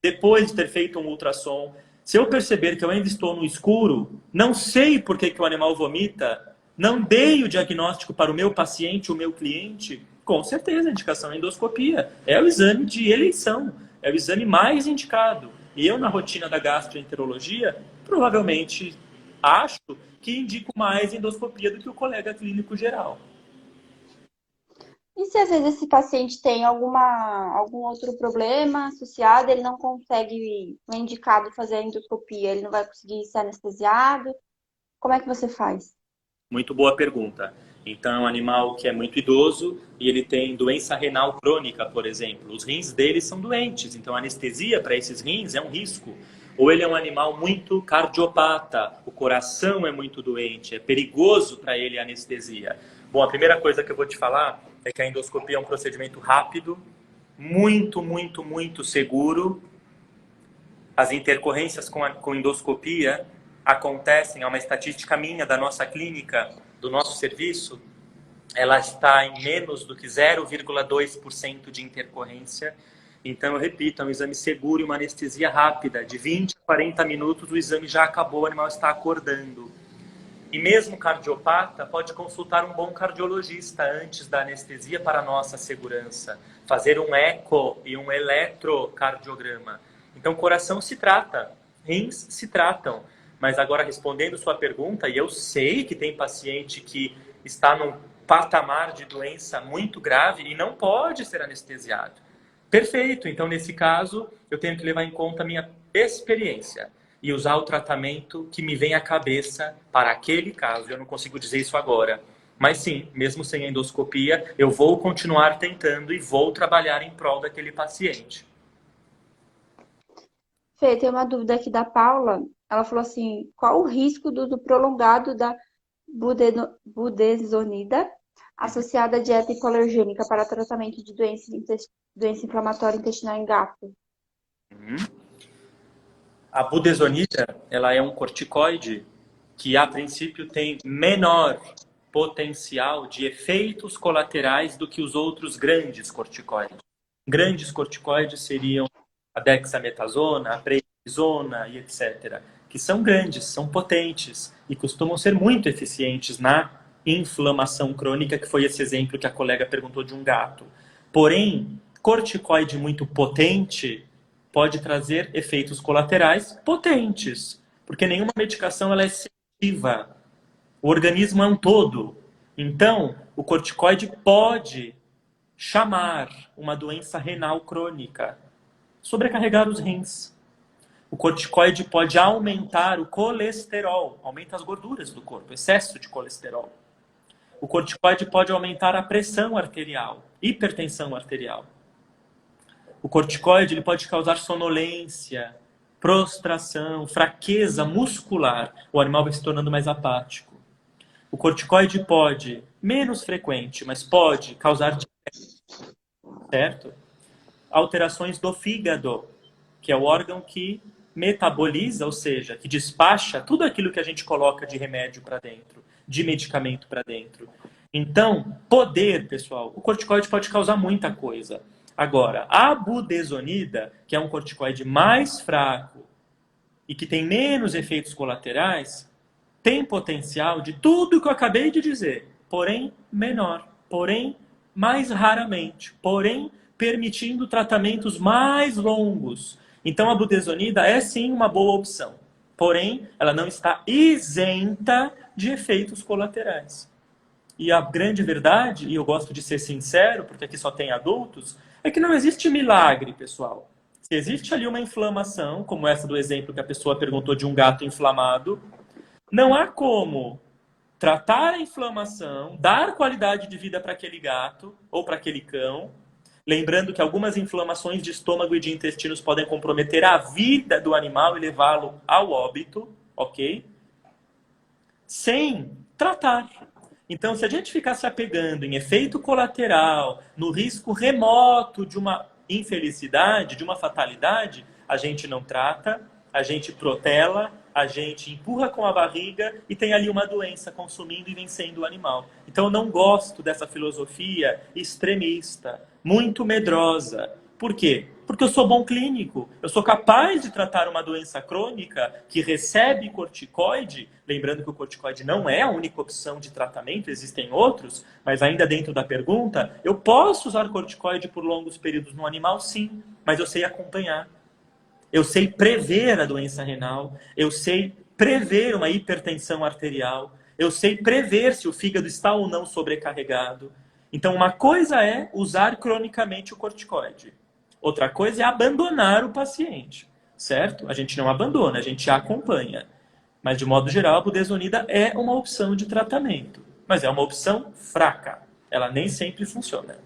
Speaker 2: depois de ter feito um ultrassom. Se eu perceber que eu ainda estou no escuro, não sei por que o animal vomita, não dei o diagnóstico para o meu paciente, o meu cliente, com certeza a indicação é endoscopia. É o exame de eleição, é o exame mais indicado. E eu, na rotina da gastroenterologia, provavelmente acho que indico mais endoscopia do que o colega clínico geral.
Speaker 1: E se às vezes esse paciente tem algum outro problema associado, ele não consegue, não é indicado fazer a endoscopia, ele não vai conseguir ser anestesiado? Como é que você faz?
Speaker 2: Muito boa pergunta. Então, é um animal que é muito idoso e ele tem doença renal crônica, por exemplo. Os rins dele são doentes, então a anestesia para esses rins é um risco. Ou ele é um animal muito cardiopata, o coração é muito doente, é perigoso para ele a anestesia. Bom, a primeira coisa que eu vou te falar é que a endoscopia é um procedimento rápido, muito seguro. As intercorrências com endoscopia acontecem, é uma estatística minha da nossa clínica, do nosso serviço, ela está em menos do que 0,2% de intercorrência. Então, eu repito, é um exame seguro e uma anestesia rápida. De 20 a 40 minutos, o exame já acabou, o animal está acordando. E mesmo cardiopata pode consultar um bom cardiologista antes da anestesia para nossa segurança. Fazer um eco e um eletrocardiograma. Então, coração se trata, rins se tratam. Mas agora, respondendo sua pergunta, e eu sei que tem paciente que está num patamar de doença muito grave e não pode ser anestesiado. Perfeito, então nesse caso eu tenho que levar em conta a minha experiência e usar o tratamento que me vem à cabeça para aquele caso. Eu não consigo dizer isso agora. Mas sim, mesmo sem endoscopia, eu vou continuar tentando e vou trabalhar em prol daquele paciente.
Speaker 1: Fê, tem uma dúvida aqui da Paula. ela falou assim, qual o risco do uso prolongado da budesonida associada à dieta hipoalergênica para tratamento de doença inflamatória intestinal em gato?
Speaker 2: Uhum. A budesonida, ela é um corticoide que, a princípio, tem menor potencial de efeitos colaterais do que os outros grandes corticoides. Grandes corticoides seriam a dexametasona, a prednisona e etc., que são grandes, são potentes e costumam ser muito eficientes na inflamação crônica, que foi esse exemplo que a colega perguntou de um gato. Porém, corticoide muito potente pode trazer efeitos colaterais potentes, porque nenhuma medicação ela é seletiva. O organismo é um todo. Então, o corticoide pode chamar uma doença renal crônica, sobrecarregar os rins. O corticoide pode aumentar o colesterol, aumenta as gorduras do corpo, excesso de colesterol. O corticoide pode aumentar a pressão arterial, hipertensão arterial. O corticoide ele pode causar sonolência, prostração, fraqueza muscular. O animal vai se tornando mais apático. O corticoide pode, menos frequente, mas pode causar diabetes, certo? Alterações do fígado, que é o órgão que metaboliza, ou seja, que despacha tudo aquilo que a gente coloca de remédio para dentro, de medicamento para dentro. Então, pessoal, o corticoide pode causar muita coisa. Agora, a budesonida, que é um corticoide mais fraco e que tem menos efeitos colaterais, tem potencial de tudo que eu acabei de dizer, porém menor, porém mais raramente, porém permitindo tratamentos mais longos. Então a budesonida é sim uma boa opção, porém ela não está isenta de efeitos colaterais. E a grande verdade, e eu gosto de ser sincero, porque aqui só tem adultos, é que não existe milagre, pessoal. Se existe ali uma inflamação, como essa do exemplo que a pessoa perguntou de um gato inflamado, não há como tratar a inflamação, dar qualidade de vida para aquele gato ou para aquele cão. Lembrando que algumas inflamações de estômago e de intestinos podem comprometer a vida do animal e levá-lo ao óbito, ok? Sem tratar. Então, se a gente ficar se apegando em efeito colateral, no risco remoto de uma infelicidade, de uma fatalidade, a gente não trata, a gente protela, a gente empurra com a barriga e tem ali uma doença consumindo e vencendo o animal. Então, eu não gosto dessa filosofia extremista, muito medrosa. Por quê? Porque eu sou bom clínico. Eu sou capaz de tratar uma doença crônica que recebe corticoide. Lembrando que o corticoide não é a única opção de tratamento, existem outros, mas ainda dentro da pergunta, eu posso usar corticoide por longos períodos no animal, sim, mas eu sei acompanhar. Eu sei prever a doença renal, eu sei prever uma hipertensão arterial, eu sei prever se o fígado está ou não sobrecarregado. Então, uma coisa é usar cronicamente o corticoide. Outra coisa é abandonar o paciente, certo? A gente não abandona, a gente acompanha. Mas, de modo geral, a budesonida é uma opção de tratamento. Mas é uma opção fraca. Ela nem sempre funciona.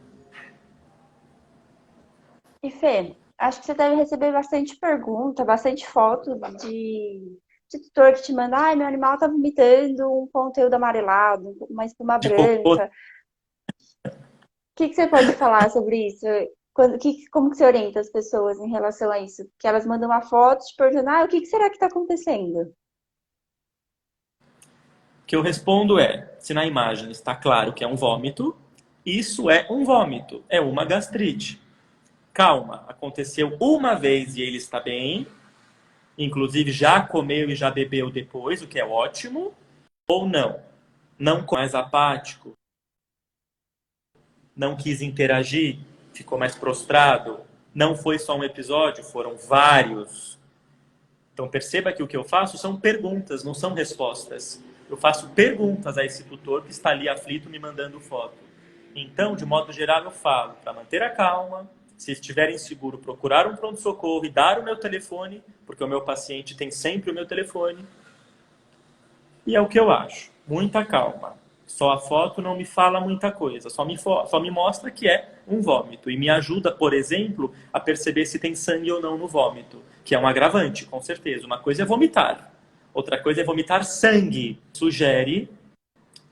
Speaker 1: E Fê, acho que você deve receber bastante pergunta, bastante foto de tutor que te manda, ai, meu animal tá vomitando um conteúdo amarelado, uma espuma
Speaker 2: De cocô.
Speaker 1: branca. Que você pode falar sobre isso? Como que você orienta as pessoas em relação a isso? Que elas mandam uma foto te perguntando, o que será que está acontecendo?
Speaker 2: O que eu respondo é, se na imagem está claro que é um vômito, isso é um vômito, é uma gastrite. Calma, aconteceu uma vez e ele está bem, inclusive já comeu e já bebeu depois, o que é ótimo, ou não. Não mais apático, não quis interagir, ficou mais prostrado. Não foi só um episódio, foram vários. Então perceba que o que eu faço são perguntas, não são respostas. Eu faço perguntas a esse tutor que está ali aflito me mandando foto. Então, de modo geral, eu falo para manter a calma, se estiver inseguro, procurar um pronto-socorro e dar o meu telefone, porque o meu paciente tem sempre o meu telefone. E é o que eu acho. Muita calma. Só a foto não me fala muita coisa. Só me mostra que é um vômito. E me ajuda, por exemplo, a perceber se tem sangue ou não no vômito. Que é um agravante, com certeza. Uma coisa é vomitar. Outra coisa é vomitar sangue. Sugere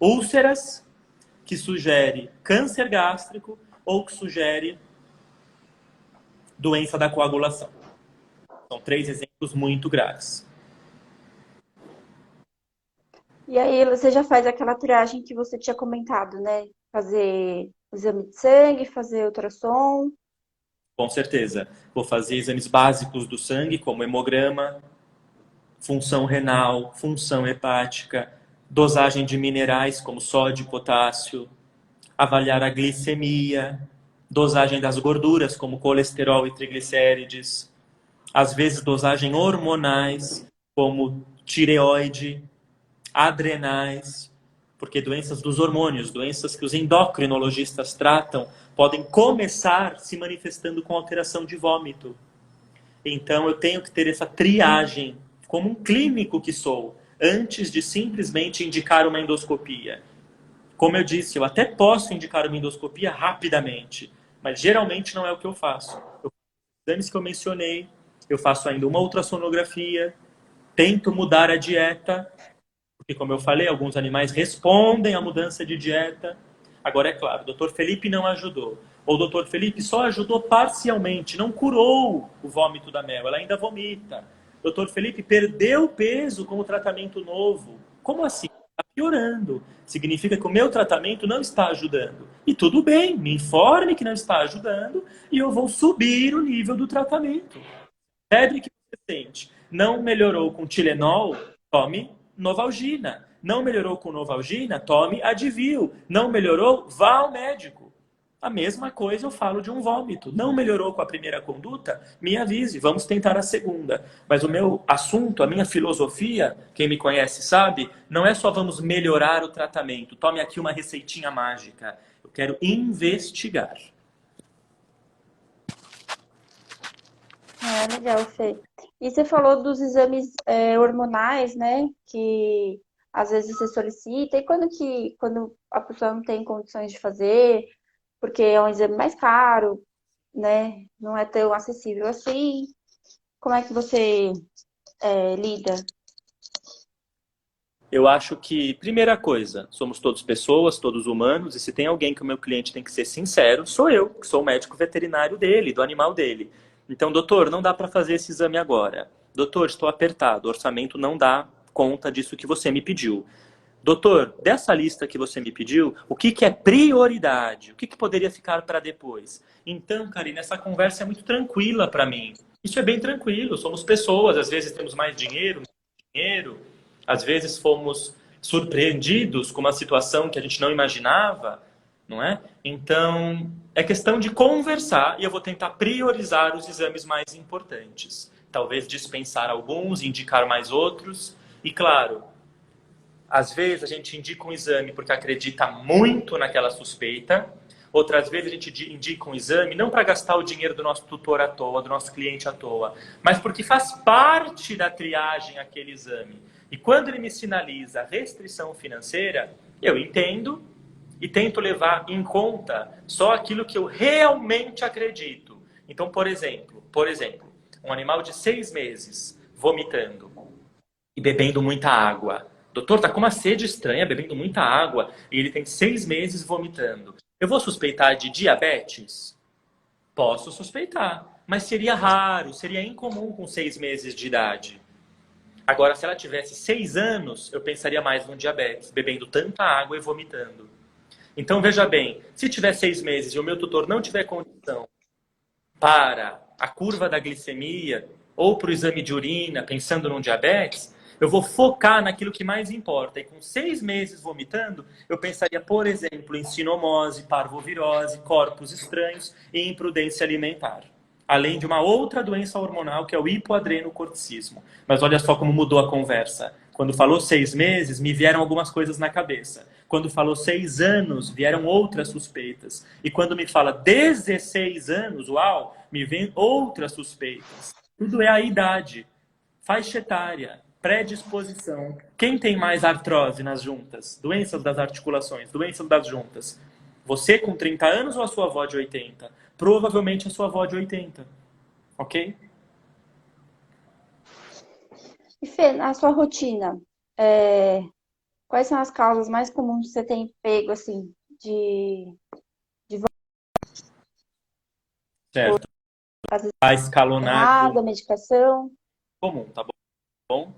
Speaker 2: úlceras, que sugere câncer gástrico ou que sugere doença da coagulação. São 3 exemplos muito graves.
Speaker 1: E aí você já faz aquela triagem que você tinha comentado, né? Fazer exame de sangue, fazer ultrassom.
Speaker 2: Com certeza. Vou fazer exames básicos do sangue, como hemograma, função renal, função hepática, dosagem de minerais como sódio e potássio, avaliar a glicemia, dosagem das gorduras como colesterol e triglicérides, às vezes dosagem hormonais como tireoide, adrenais, porque doenças dos hormônios, doenças que os endocrinologistas tratam, podem começar se manifestando com alteração de vômito. Então eu tenho que ter essa triagem, como um clínico que sou, antes de simplesmente indicar uma endoscopia. Como eu disse, eu até posso indicar uma endoscopia rapidamente, mas geralmente não é o que eu faço. Eu faço os exames que eu mencionei, eu faço ainda uma ultrassonografia, tento mudar a dieta, porque como eu falei, alguns animais respondem à mudança de dieta. Agora, é claro, o Dr. Felipe não ajudou. Ou o Dr. Felipe só ajudou parcialmente, não curou o vômito da Mel, ela ainda vomita. O Dr. Felipe perdeu peso com o tratamento novo. Como assim? Está piorando. Significa que o meu tratamento não está ajudando. E tudo bem, me informe que não está ajudando e eu vou subir o nível do tratamento. Febre que você sente não melhorou com Tilenol, tome Novalgina. Não melhorou com Novalgina, tome Advil. Não melhorou, vá ao médico. A mesma coisa eu falo de um vômito. Não melhorou com a primeira conduta? Me avise, vamos tentar a segunda. Mas o meu assunto, a minha filosofia, quem me conhece sabe, não é só vamos melhorar o tratamento. Tome aqui uma receitinha mágica. Eu quero investigar.
Speaker 1: Ah, legal, Fê. E você falou dos exames hormonais, né? Que às vezes você solicita. E quando a pessoa não tem condições de fazer, porque é um exame mais caro, né? Não é tão acessível assim. Como é que você lida?
Speaker 2: Eu acho que, primeira coisa, somos todos pessoas, todos humanos, e se tem alguém que o meu cliente tem que ser sincero, sou eu, que sou o médico veterinário dele, do animal dele. Então, doutor, não dá para fazer esse exame agora. Doutor, estou apertado, o orçamento não dá conta disso que você me pediu. Doutor, dessa lista que você me pediu, o que é prioridade? O que poderia ficar para depois? Então, Karina, essa conversa é muito tranquila para mim. Isso é bem tranquilo, somos pessoas, às vezes temos mais dinheiro, menos dinheiro, às vezes fomos surpreendidos com uma situação que a gente não imaginava, não é? Então, é questão de conversar e eu vou tentar priorizar os exames mais importantes. Talvez dispensar alguns, indicar mais outros. E claro, às vezes a gente indica um exame porque acredita muito naquela suspeita. Outras vezes a gente indica um exame não para gastar o dinheiro do nosso tutor à toa, do nosso cliente à toa, mas porque faz parte da triagem aquele exame. E quando ele me sinaliza restrição financeira, eu entendo e tento levar em conta só aquilo que eu realmente acredito. Então, por exemplo, um animal de 6 meses vomitando e bebendo muita água. Doutor, tá com uma sede estranha, bebendo muita água, e ele tem 6 meses vomitando. Eu vou suspeitar de diabetes? Posso suspeitar, mas seria raro, seria incomum com 6 meses de idade. Agora, se ela tivesse 6 anos, eu pensaria mais no diabetes, bebendo tanta água e vomitando. Então, veja bem, se tiver 6 meses e o meu tutor não tiver condição para a curva da glicemia ou para o exame de urina, pensando num diabetes, eu vou focar naquilo que mais importa. E com 6 meses vomitando, eu pensaria, por exemplo, em sinomose, parvovirose, corpos estranhos e imprudência alimentar. Além de uma outra doença hormonal, que é o hipoadrenocorticismo. Mas olha só como mudou a conversa. Quando falou 6 meses, me vieram algumas coisas na cabeça. Quando falou 6 anos, vieram outras suspeitas. E quando me fala 16 anos, uau, me vêm outras suspeitas. Tudo é a idade, faixa etária, predisposição. Quem tem mais artrose nas juntas? Doenças das articulações, doenças das juntas. Você com 30 anos ou a sua avó de 80? Provavelmente a sua avó de 80. Ok?
Speaker 1: E Fê, na sua rotina, é, quais são as causas mais comuns que você tem pego, assim, de
Speaker 2: Certo.
Speaker 1: às vezes
Speaker 2: Tá escalonado
Speaker 1: errado, a medicação?
Speaker 2: comum, tá bom?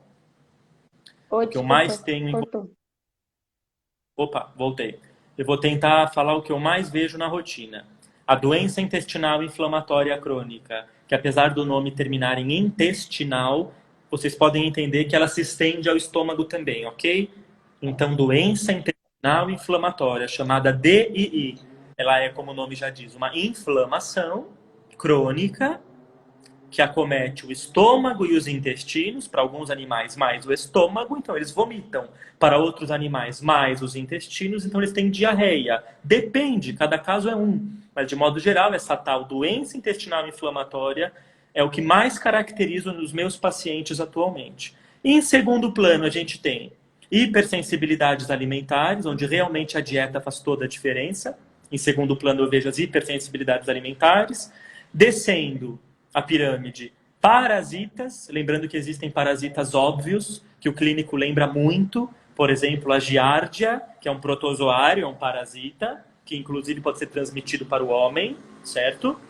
Speaker 1: Oi,
Speaker 2: O que eu mais
Speaker 1: desculpa,
Speaker 2: tenho em...
Speaker 1: cortou.
Speaker 2: Opa, voltei. Eu vou tentar falar o que eu mais vejo na rotina. A doença intestinal inflamatória crônica, que apesar do nome terminar em intestinal, vocês podem entender que ela se estende ao estômago também, ok? Então, doença intestinal inflamatória, chamada DII, ela é, como o nome já diz, uma inflamação crônica que acomete o estômago e os intestinos, para alguns animais mais o estômago, então eles vomitam. Para outros animais mais os intestinos, então eles têm diarreia. Depende, cada caso é um. Mas de modo geral, essa tal doença intestinal inflamatória é o que mais caracteriza nos meus pacientes atualmente. E em segundo plano, a gente tem hipersensibilidades alimentares, onde realmente a dieta faz toda a diferença. Em segundo plano, eu vejo as hipersensibilidades alimentares. Descendo a pirâmide, parasitas, lembrando que existem parasitas óbvios, que o clínico lembra muito, por exemplo, a giardia, que é um protozoário, é um parasita, que inclusive pode ser transmitido para o homem, certo?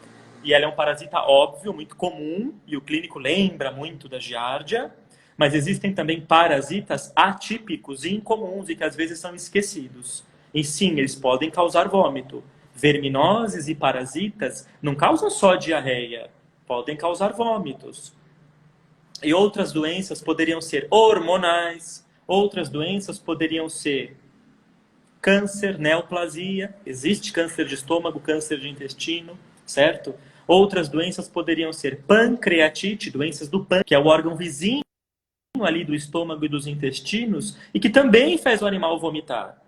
Speaker 2: E ela é um parasita óbvio, muito comum, e o clínico lembra muito da giardia, mas existem também parasitas atípicos e incomuns e que às vezes são esquecidos. E sim, eles podem causar vômito. Verminoses e parasitas não causam só diarreia, podem causar vômitos. E outras doenças poderiam ser hormonais, outras doenças poderiam ser câncer, neoplasia, existe câncer de estômago, câncer de intestino, certo? Outras doenças poderiam ser pancreatite, doenças do pâncreas, que é o órgão vizinho ali do estômago e dos intestinos, e que também faz o animal vomitar.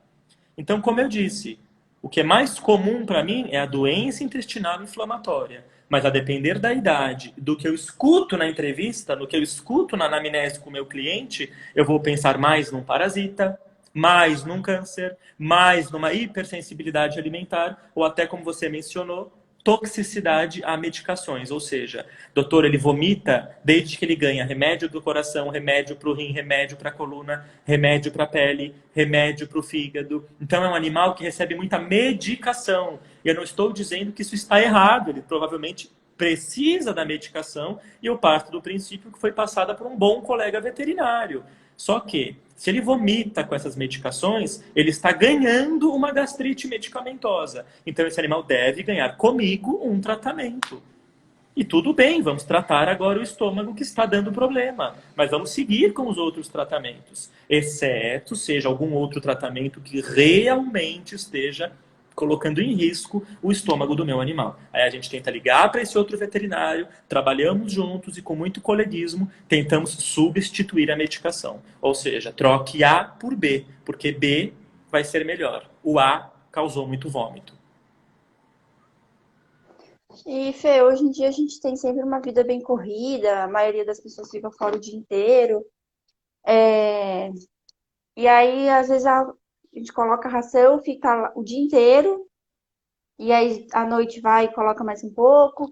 Speaker 2: Então, como eu disse, o que é mais comum para mim é a doença intestinal inflamatória. Mas a depender da idade, do que eu escuto na entrevista, no que eu escuto na anamnese com o meu cliente, eu vou pensar mais num parasita, mais num câncer, mais numa hipersensibilidade alimentar, ou até, como você mencionou, toxicidade a medicações. Ou seja, doutor, ele vomita desde que ele ganha remédio do coração, remédio para o rim, remédio para a coluna, remédio para a pele, remédio para o fígado. Então é um animal que recebe muita medicação. E eu não estou dizendo que isso está errado, ele provavelmente precisa da medicação e eu parto do princípio que foi passada por um bom colega veterinário. Só que, se ele vomita com essas medicações, ele está ganhando uma gastrite medicamentosa. Então, esse animal deve ganhar comigo um tratamento. E tudo bem, vamos tratar agora o estômago que está dando problema. Mas vamos seguir com os outros tratamentos. Exceto seja algum outro tratamento que realmente esteja colocando em risco o estômago do meu animal. Aí a gente tenta ligar para esse outro veterinário, trabalhamos juntos e com muito coleguismo tentamos substituir a medicação. Ou seja, troque A por B, porque B vai ser melhor. O A causou muito vômito.
Speaker 1: E, Fê, hoje em dia a gente tem sempre uma vida bem corrida, a maioria das pessoas fica fora o dia inteiro. É, E aí, às vezes, a gente coloca a ração, fica lá o dia inteiro, e aí à noite vai e coloca mais um pouco.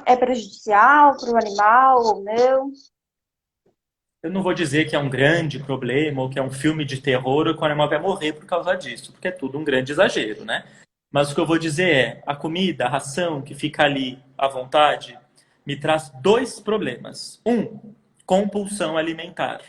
Speaker 1: É prejudicial para o animal ou não?
Speaker 2: Eu não vou dizer que é um grande problema ou que é um filme de terror ou que o animal vai morrer por causa disso, porque é tudo um grande exagero, né? Mas o que eu vou dizer é, a comida, a ração que fica ali à vontade, me traz dois problemas. Um, compulsão alimentar.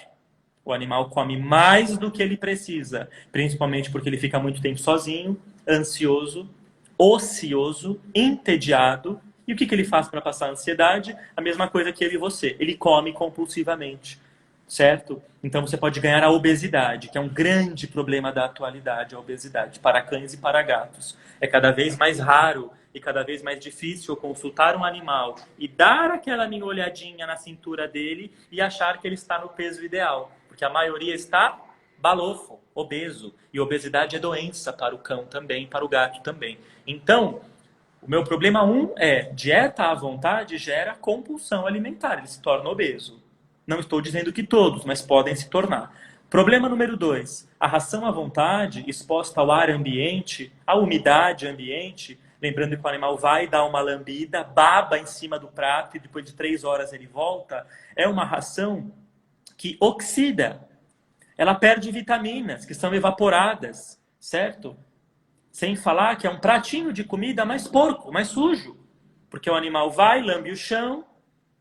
Speaker 2: O animal come mais do que ele precisa, principalmente porque ele fica muito tempo sozinho, ansioso, ocioso, entediado. E o que ele faz para passar a ansiedade? A mesma coisa que eu e você. Ele come compulsivamente, certo? Então você pode ganhar a obesidade, que é um grande problema da atualidade, a obesidade, para cães e para gatos. É cada vez mais raro e cada vez mais difícil consultar um animal e dar aquela minha olhadinha na cintura dele e achar que ele está no peso ideal, porque a maioria está balofo, obeso, e obesidade é doença para o cão também, para o gato também. Então, o meu problema um é dieta à vontade gera compulsão alimentar, ele se torna obeso. Não estou dizendo que todos, mas podem se tornar. Problema número dois, a ração à vontade, exposta ao ar ambiente, à umidade ambiente, lembrando que o animal vai dar uma lambida, baba em cima do prato e depois de 3 horas ele volta, é uma ração que oxida. Ela perde vitaminas que são evaporadas, certo? Sem falar que é um pratinho de comida mais porco, mais sujo. Porque o animal vai, lambe o chão,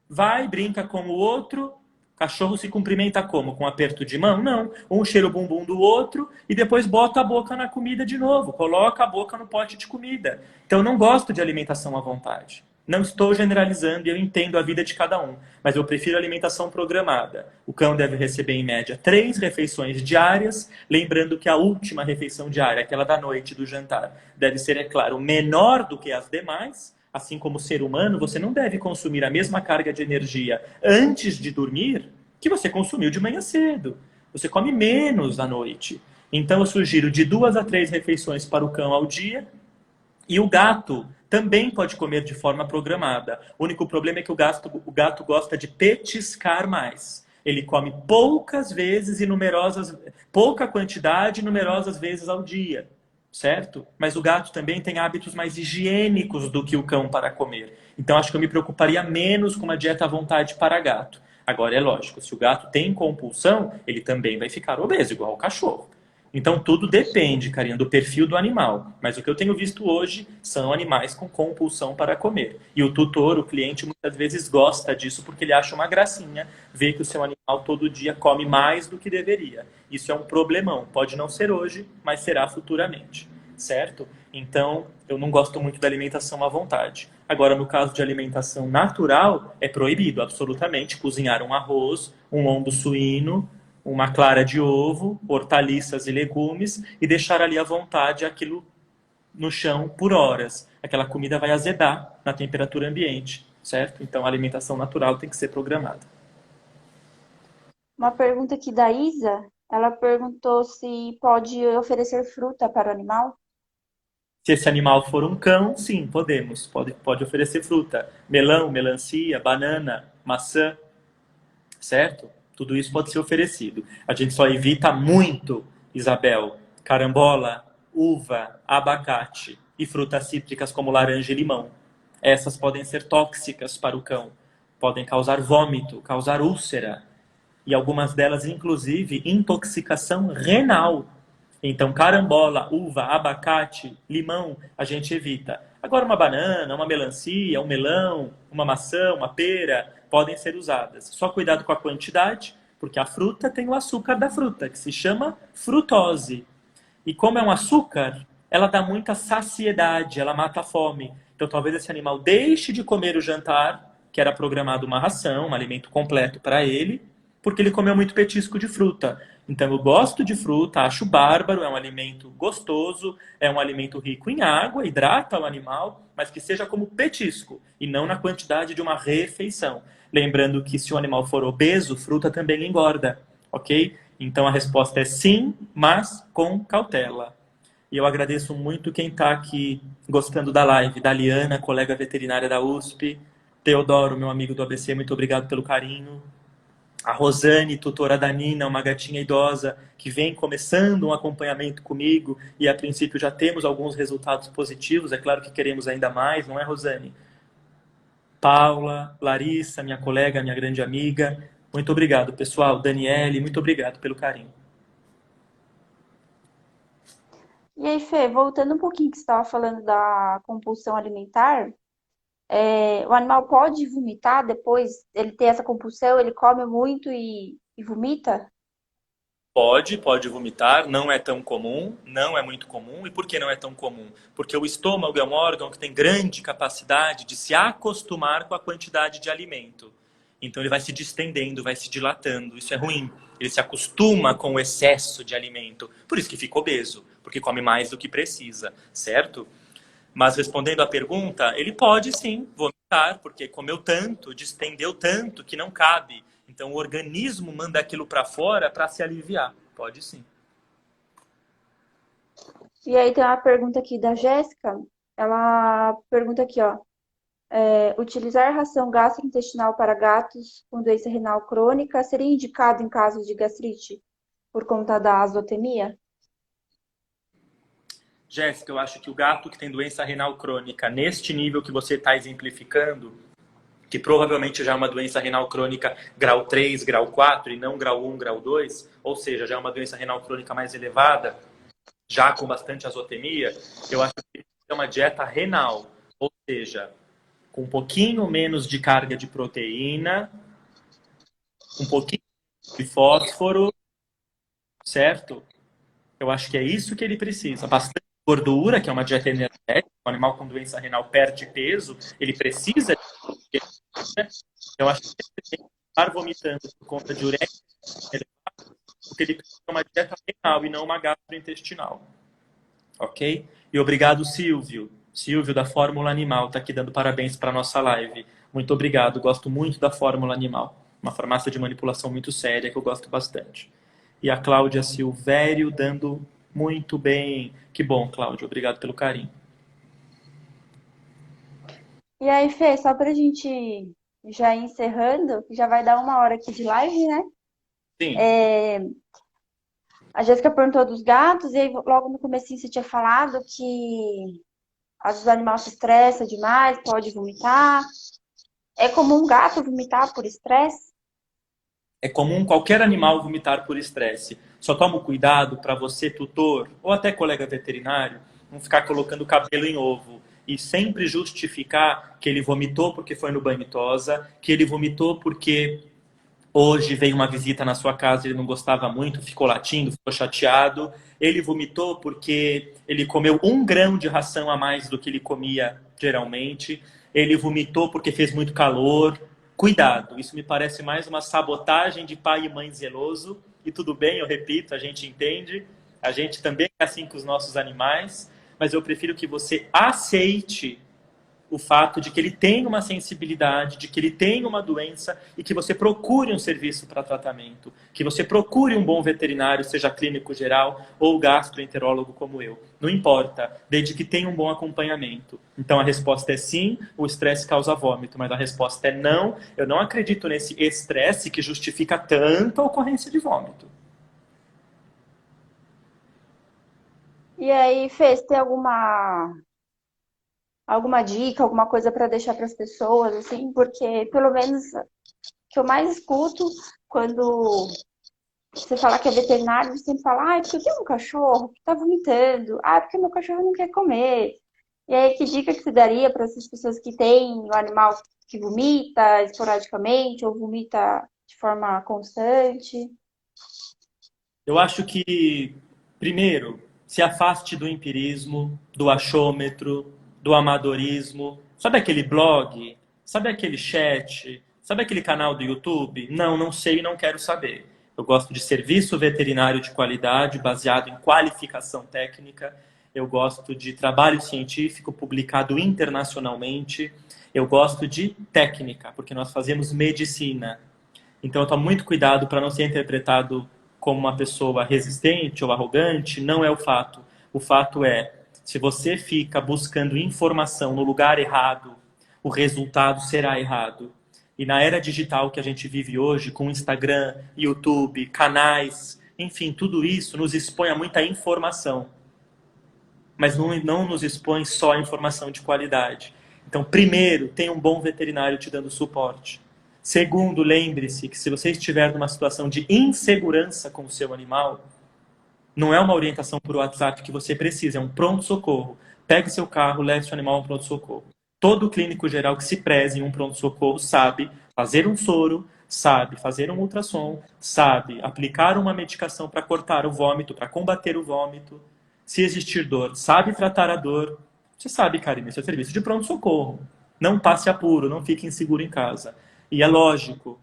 Speaker 2: vai, brinca com o outro. Cachorro se cumprimenta como? Com um aperto de mão? Não. Um cheira o bumbum do outro e depois bota a boca na comida de novo. Coloca a boca no pote de comida. Então eu não gosto de alimentação à vontade. Não estou generalizando e eu entendo a vida de cada um. Mas eu prefiro alimentação programada. O cão deve receber em média 3 refeições diárias. Lembrando que a última refeição diária, aquela da noite do jantar, deve ser, é claro, menor do que as demais. Assim como ser humano, você não deve consumir a mesma carga de energia antes de dormir que você consumiu de manhã cedo. Você come menos à noite. Então eu sugiro de 2 a 3 refeições para o cão ao dia. E o gato também pode comer de forma programada. O único problema é que o gato gosta de petiscar mais. Ele come poucas vezes e numerosas, pouca quantidade e numerosas vezes ao dia, certo? Mas o gato também tem hábitos mais higiênicos do que o cão para comer. Então acho que eu me preocuparia menos com uma dieta à vontade para gato. Agora é lógico, se o gato tem compulsão, ele também vai ficar obeso, igual o cachorro. Então tudo depende, carinha, do perfil do animal. Mas o que eu tenho visto hoje são animais com compulsão para comer. E o tutor, o cliente, muitas vezes gosta disso porque ele acha uma gracinha ver que o seu animal todo dia come mais do que deveria. Isso é um problemão. Pode não ser hoje, mas será futuramente. Certo? Então, eu não gosto muito da alimentação à vontade. Agora, no caso de alimentação natural, é proibido absolutamente cozinhar um arroz, um lombo suíno, uma clara de ovo, hortaliças e legumes e deixar ali à vontade aquilo no chão por horas. Aquela comida vai azedar na temperatura ambiente, certo? Então a alimentação natural tem que ser programada.
Speaker 1: Uma pergunta aqui da Isa, ela perguntou se pode oferecer fruta para o animal.
Speaker 2: Se esse animal for um cão, sim, podemos. Pode oferecer fruta. Melão, melancia, banana, maçã, certo? Tudo isso pode ser oferecido. A gente só evita muito, Isabel, carambola, uva, abacate e frutas cítricas como laranja e limão. Essas podem ser tóxicas para o cão. Podem causar vômito, causar úlcera e algumas delas, inclusive, intoxicação renal. Então, carambola, uva, abacate, limão, a gente evita. Agora, uma banana, uma melancia, um melão, uma maçã, uma pera, podem ser usadas. Só cuidado com a quantidade, porque a fruta tem o açúcar da fruta, que se chama frutose. E como é um açúcar, ela dá muita saciedade, ela mata a fome. Então, talvez esse animal deixe de comer o jantar, que era programado uma ração, um alimento completo para ele, porque ele comeu muito petisco de fruta. Então, eu gosto de fruta, acho bárbaro, é um alimento gostoso, é um alimento rico em água, hidrata o animal, mas que seja como petisco e não na quantidade de uma refeição. Lembrando que se o animal for obeso, fruta também engorda, ok? Então, a resposta é sim, mas com cautela. E eu agradeço muito quem está aqui gostando da live, da Liana, colega veterinária da USP, Teodoro, meu amigo do ABC, muito obrigado pelo carinho. A Rosane, tutora da Nina, uma gatinha idosa que vem começando um acompanhamento comigo e a princípio já temos alguns resultados positivos. É claro que queremos ainda mais, não é, Rosane? Paula, Larissa, minha colega, minha grande amiga. Muito obrigado, pessoal. Daniele, muito obrigado pelo carinho.
Speaker 1: E aí, Fê, voltando um pouquinho que você estava falando da compulsão alimentar, o animal pode vomitar depois ele ter essa compulsão, ele come muito e vomita?
Speaker 2: Pode vomitar, não é tão comum, não é muito comum. E por que não é tão comum? Porque o estômago é um órgão que tem grande capacidade de se acostumar com a quantidade de alimento. Então ele vai se distendendo, vai se dilatando. Isso é ruim. Ele se acostuma com o excesso de alimento. Por isso que fica obeso, porque come mais do que precisa, certo? Mas respondendo à pergunta, ele pode sim vomitar, porque comeu tanto, distendeu tanto que não cabe. Então o organismo manda aquilo para fora para se aliviar. Pode sim.
Speaker 1: E aí tem uma pergunta aqui da Jéssica. Ela pergunta aqui, ó. Utilizar ração gastrointestinal para gatos com doença renal crônica seria indicado em casos de gastrite por conta da azotemia?
Speaker 2: Jéssica, eu acho que o gato que tem doença renal crônica, neste nível que você está exemplificando, que provavelmente já é uma doença renal crônica grau 3, grau 4 e não grau 1, grau 2, ou seja, já é uma doença renal crônica mais elevada, já com bastante azotemia, eu acho que é uma dieta renal, ou seja, com um pouquinho menos de carga de proteína, um pouquinho de fósforo, certo? Eu acho que é isso que ele precisa. Bastante gordura, que é uma dieta energética, um animal com doença renal perde peso, ele precisa de... Eu acho que ele tem que estar vomitando por conta de ureia, porque ele precisa de uma dieta renal e não uma gastrointestinal. Ok? E obrigado, Silvio. Silvio, da Fórmula Animal, está aqui dando parabéns para a nossa live. Muito obrigado, gosto muito da Fórmula Animal. Uma farmácia de manipulação muito séria que eu gosto bastante. E a Cláudia Silvério dando muito bem. Que bom, Cláudia, obrigado pelo carinho.
Speaker 1: E aí, Fê, só pra gente já ir encerrando, que já vai dar 1 hora aqui de live, né?
Speaker 2: Sim.
Speaker 1: A Jéssica perguntou dos gatos, e aí logo no comecinho você tinha falado que às vezes o animal se estressa demais, pode vomitar. É comum um gato vomitar por estresse?
Speaker 2: É comum qualquer animal vomitar por estresse. Só toma cuidado para você, tutor, ou até colega veterinário, não ficar colocando cabelo em ovo. E sempre justificar que ele vomitou porque foi no banho tosa, que ele vomitou porque hoje veio uma visita na sua casa, ele não gostava muito, ficou latindo, ficou chateado. Ele vomitou porque ele comeu 1 grão de ração a mais do que ele comia geralmente. Ele vomitou porque fez muito calor. Cuidado, isso me parece mais uma sabotagem de pai e mãe zeloso. E tudo bem, eu repito, a gente entende. A gente também é assim com os nossos animais. Mas eu prefiro que você aceite o fato de que ele tem uma sensibilidade, de que ele tem uma doença e que você procure um serviço para tratamento, que você procure um bom veterinário, seja clínico geral ou gastroenterólogo como eu. Não importa, desde que tenha um bom acompanhamento. Então a resposta é sim, o estresse causa vômito, mas a resposta é não, eu não acredito nesse estresse que justifica tanta ocorrência de vômito.
Speaker 1: E aí, Fê, você tem alguma dica, alguma coisa para deixar para as pessoas, assim? Porque pelo menos o que eu mais escuto quando você fala que é veterinário, você sempre fala, ah, é porque eu tenho um cachorro que tá vomitando, ah, é porque meu cachorro não quer comer. E aí, que dica que você daria para essas pessoas que têm um animal que vomita esporadicamente ou vomita de forma constante?
Speaker 2: Eu acho que, primeiro, se afaste do empirismo, do achômetro, do amadorismo. Sabe aquele blog? Sabe aquele chat? Sabe aquele canal do YouTube? Não, não sei e não quero saber. Eu gosto de serviço veterinário de qualidade, baseado em qualificação técnica. Eu gosto de trabalho científico publicado internacionalmente. Eu gosto de técnica, porque nós fazemos medicina. Então, eu tomo muito cuidado para não ser interpretado como uma pessoa resistente ou arrogante. Não é o fato. O fato é, se você fica buscando informação no lugar errado, o resultado será errado. E na era digital que a gente vive hoje, com Instagram, YouTube, canais, enfim, tudo isso nos expõe a muita informação. Mas não nos expõe só a informação de qualidade. Então, primeiro, tenha um bom veterinário te dando suporte. Segundo, lembre-se que se você estiver numa situação de insegurança com o seu animal, não é uma orientação por WhatsApp que você precisa, é um pronto-socorro. Pegue seu carro, leve seu animal a um pronto-socorro. Todo clínico geral que se preze em um pronto-socorro sabe fazer um soro, sabe fazer um ultrassom, sabe aplicar uma medicação para cortar o vômito, para combater o vômito. Se existir dor, sabe tratar a dor. Você sabe, Karine, esse é serviço de pronto-socorro. Não passe apuro, não fique inseguro em casa. E é lógico,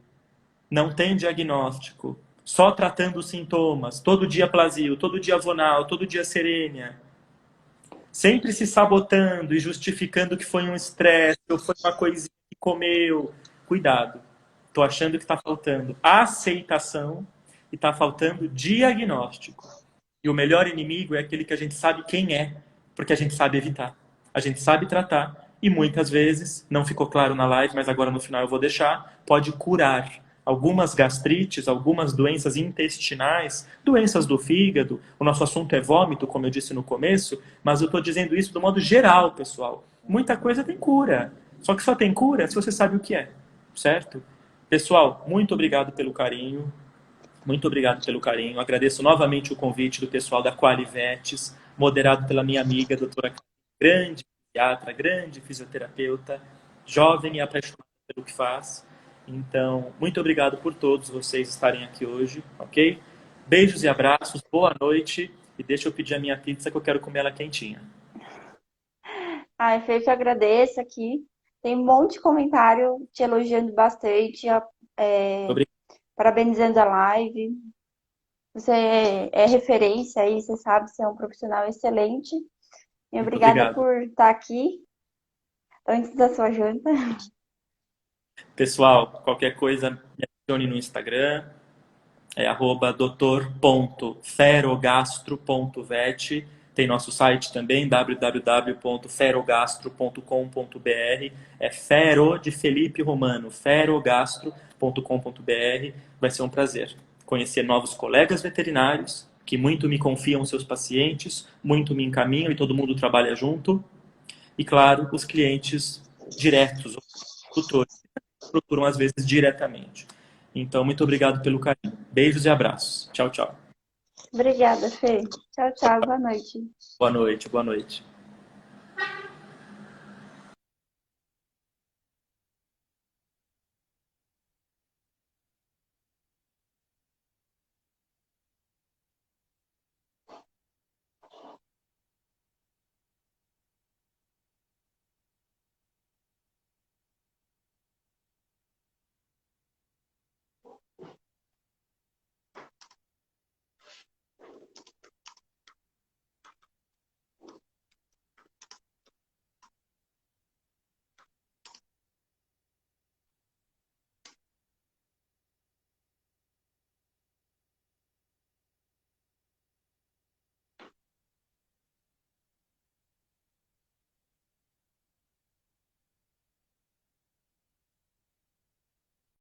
Speaker 2: não tem diagnóstico. Só tratando os sintomas, todo dia Plasio, todo dia Vonal, todo dia Serênia. Sempre se sabotando e justificando que foi um estresse ou foi uma coisinha que comeu. Cuidado. Estou achando que está faltando aceitação e está faltando diagnóstico. E o melhor inimigo é aquele que a gente sabe quem é, porque a gente sabe evitar. A gente sabe tratar e muitas vezes, não ficou claro na live, mas agora no final eu vou deixar, pode curar algumas gastrites, algumas doenças intestinais, doenças do fígado. O nosso assunto é vômito, como eu disse no começo, mas eu estou dizendo isso do modo geral, pessoal. Muita coisa tem cura. Só que só tem cura se você sabe o que é, certo? Pessoal, muito obrigado pelo carinho. Muito obrigado pelo carinho. Agradeço novamente o convite do pessoal da Qualivetes, moderado pela minha amiga, doutora Cláudia, grande psiquiatra, grande fisioterapeuta, jovem e apaixonada pelo que faz. Então, muito obrigado por todos vocês estarem aqui hoje, ok? Beijos e abraços, boa noite. E deixa eu pedir a minha pizza que eu quero comer ela quentinha.
Speaker 1: Ai, Fê, eu te agradeço aqui. Tem um monte de comentário te elogiando bastante, é,
Speaker 2: Obrigado.
Speaker 1: parabenizando a live. Você é referência aí, você sabe, você é um profissional excelente. E
Speaker 2: Muito
Speaker 1: obrigada
Speaker 2: obrigado.
Speaker 1: por estar aqui antes da sua janta.
Speaker 2: Pessoal, qualquer coisa, me adicione no Instagram, é @doutor.ferogastro.vet. Tem nosso site também, www.ferogastro.com.br. É Fero de Felipe Romano, ferogastro.com.br. Vai ser um prazer conhecer novos colegas veterinários que muito me confiam seus pacientes, muito me encaminham e todo mundo trabalha junto. E, claro, os clientes diretos, os tutores, procuram às vezes diretamente. Então, muito obrigado pelo carinho. Beijos e abraços. Tchau, tchau.
Speaker 1: Obrigada, Fê. Tchau, tchau. Boa noite.
Speaker 2: Boa noite, boa noite.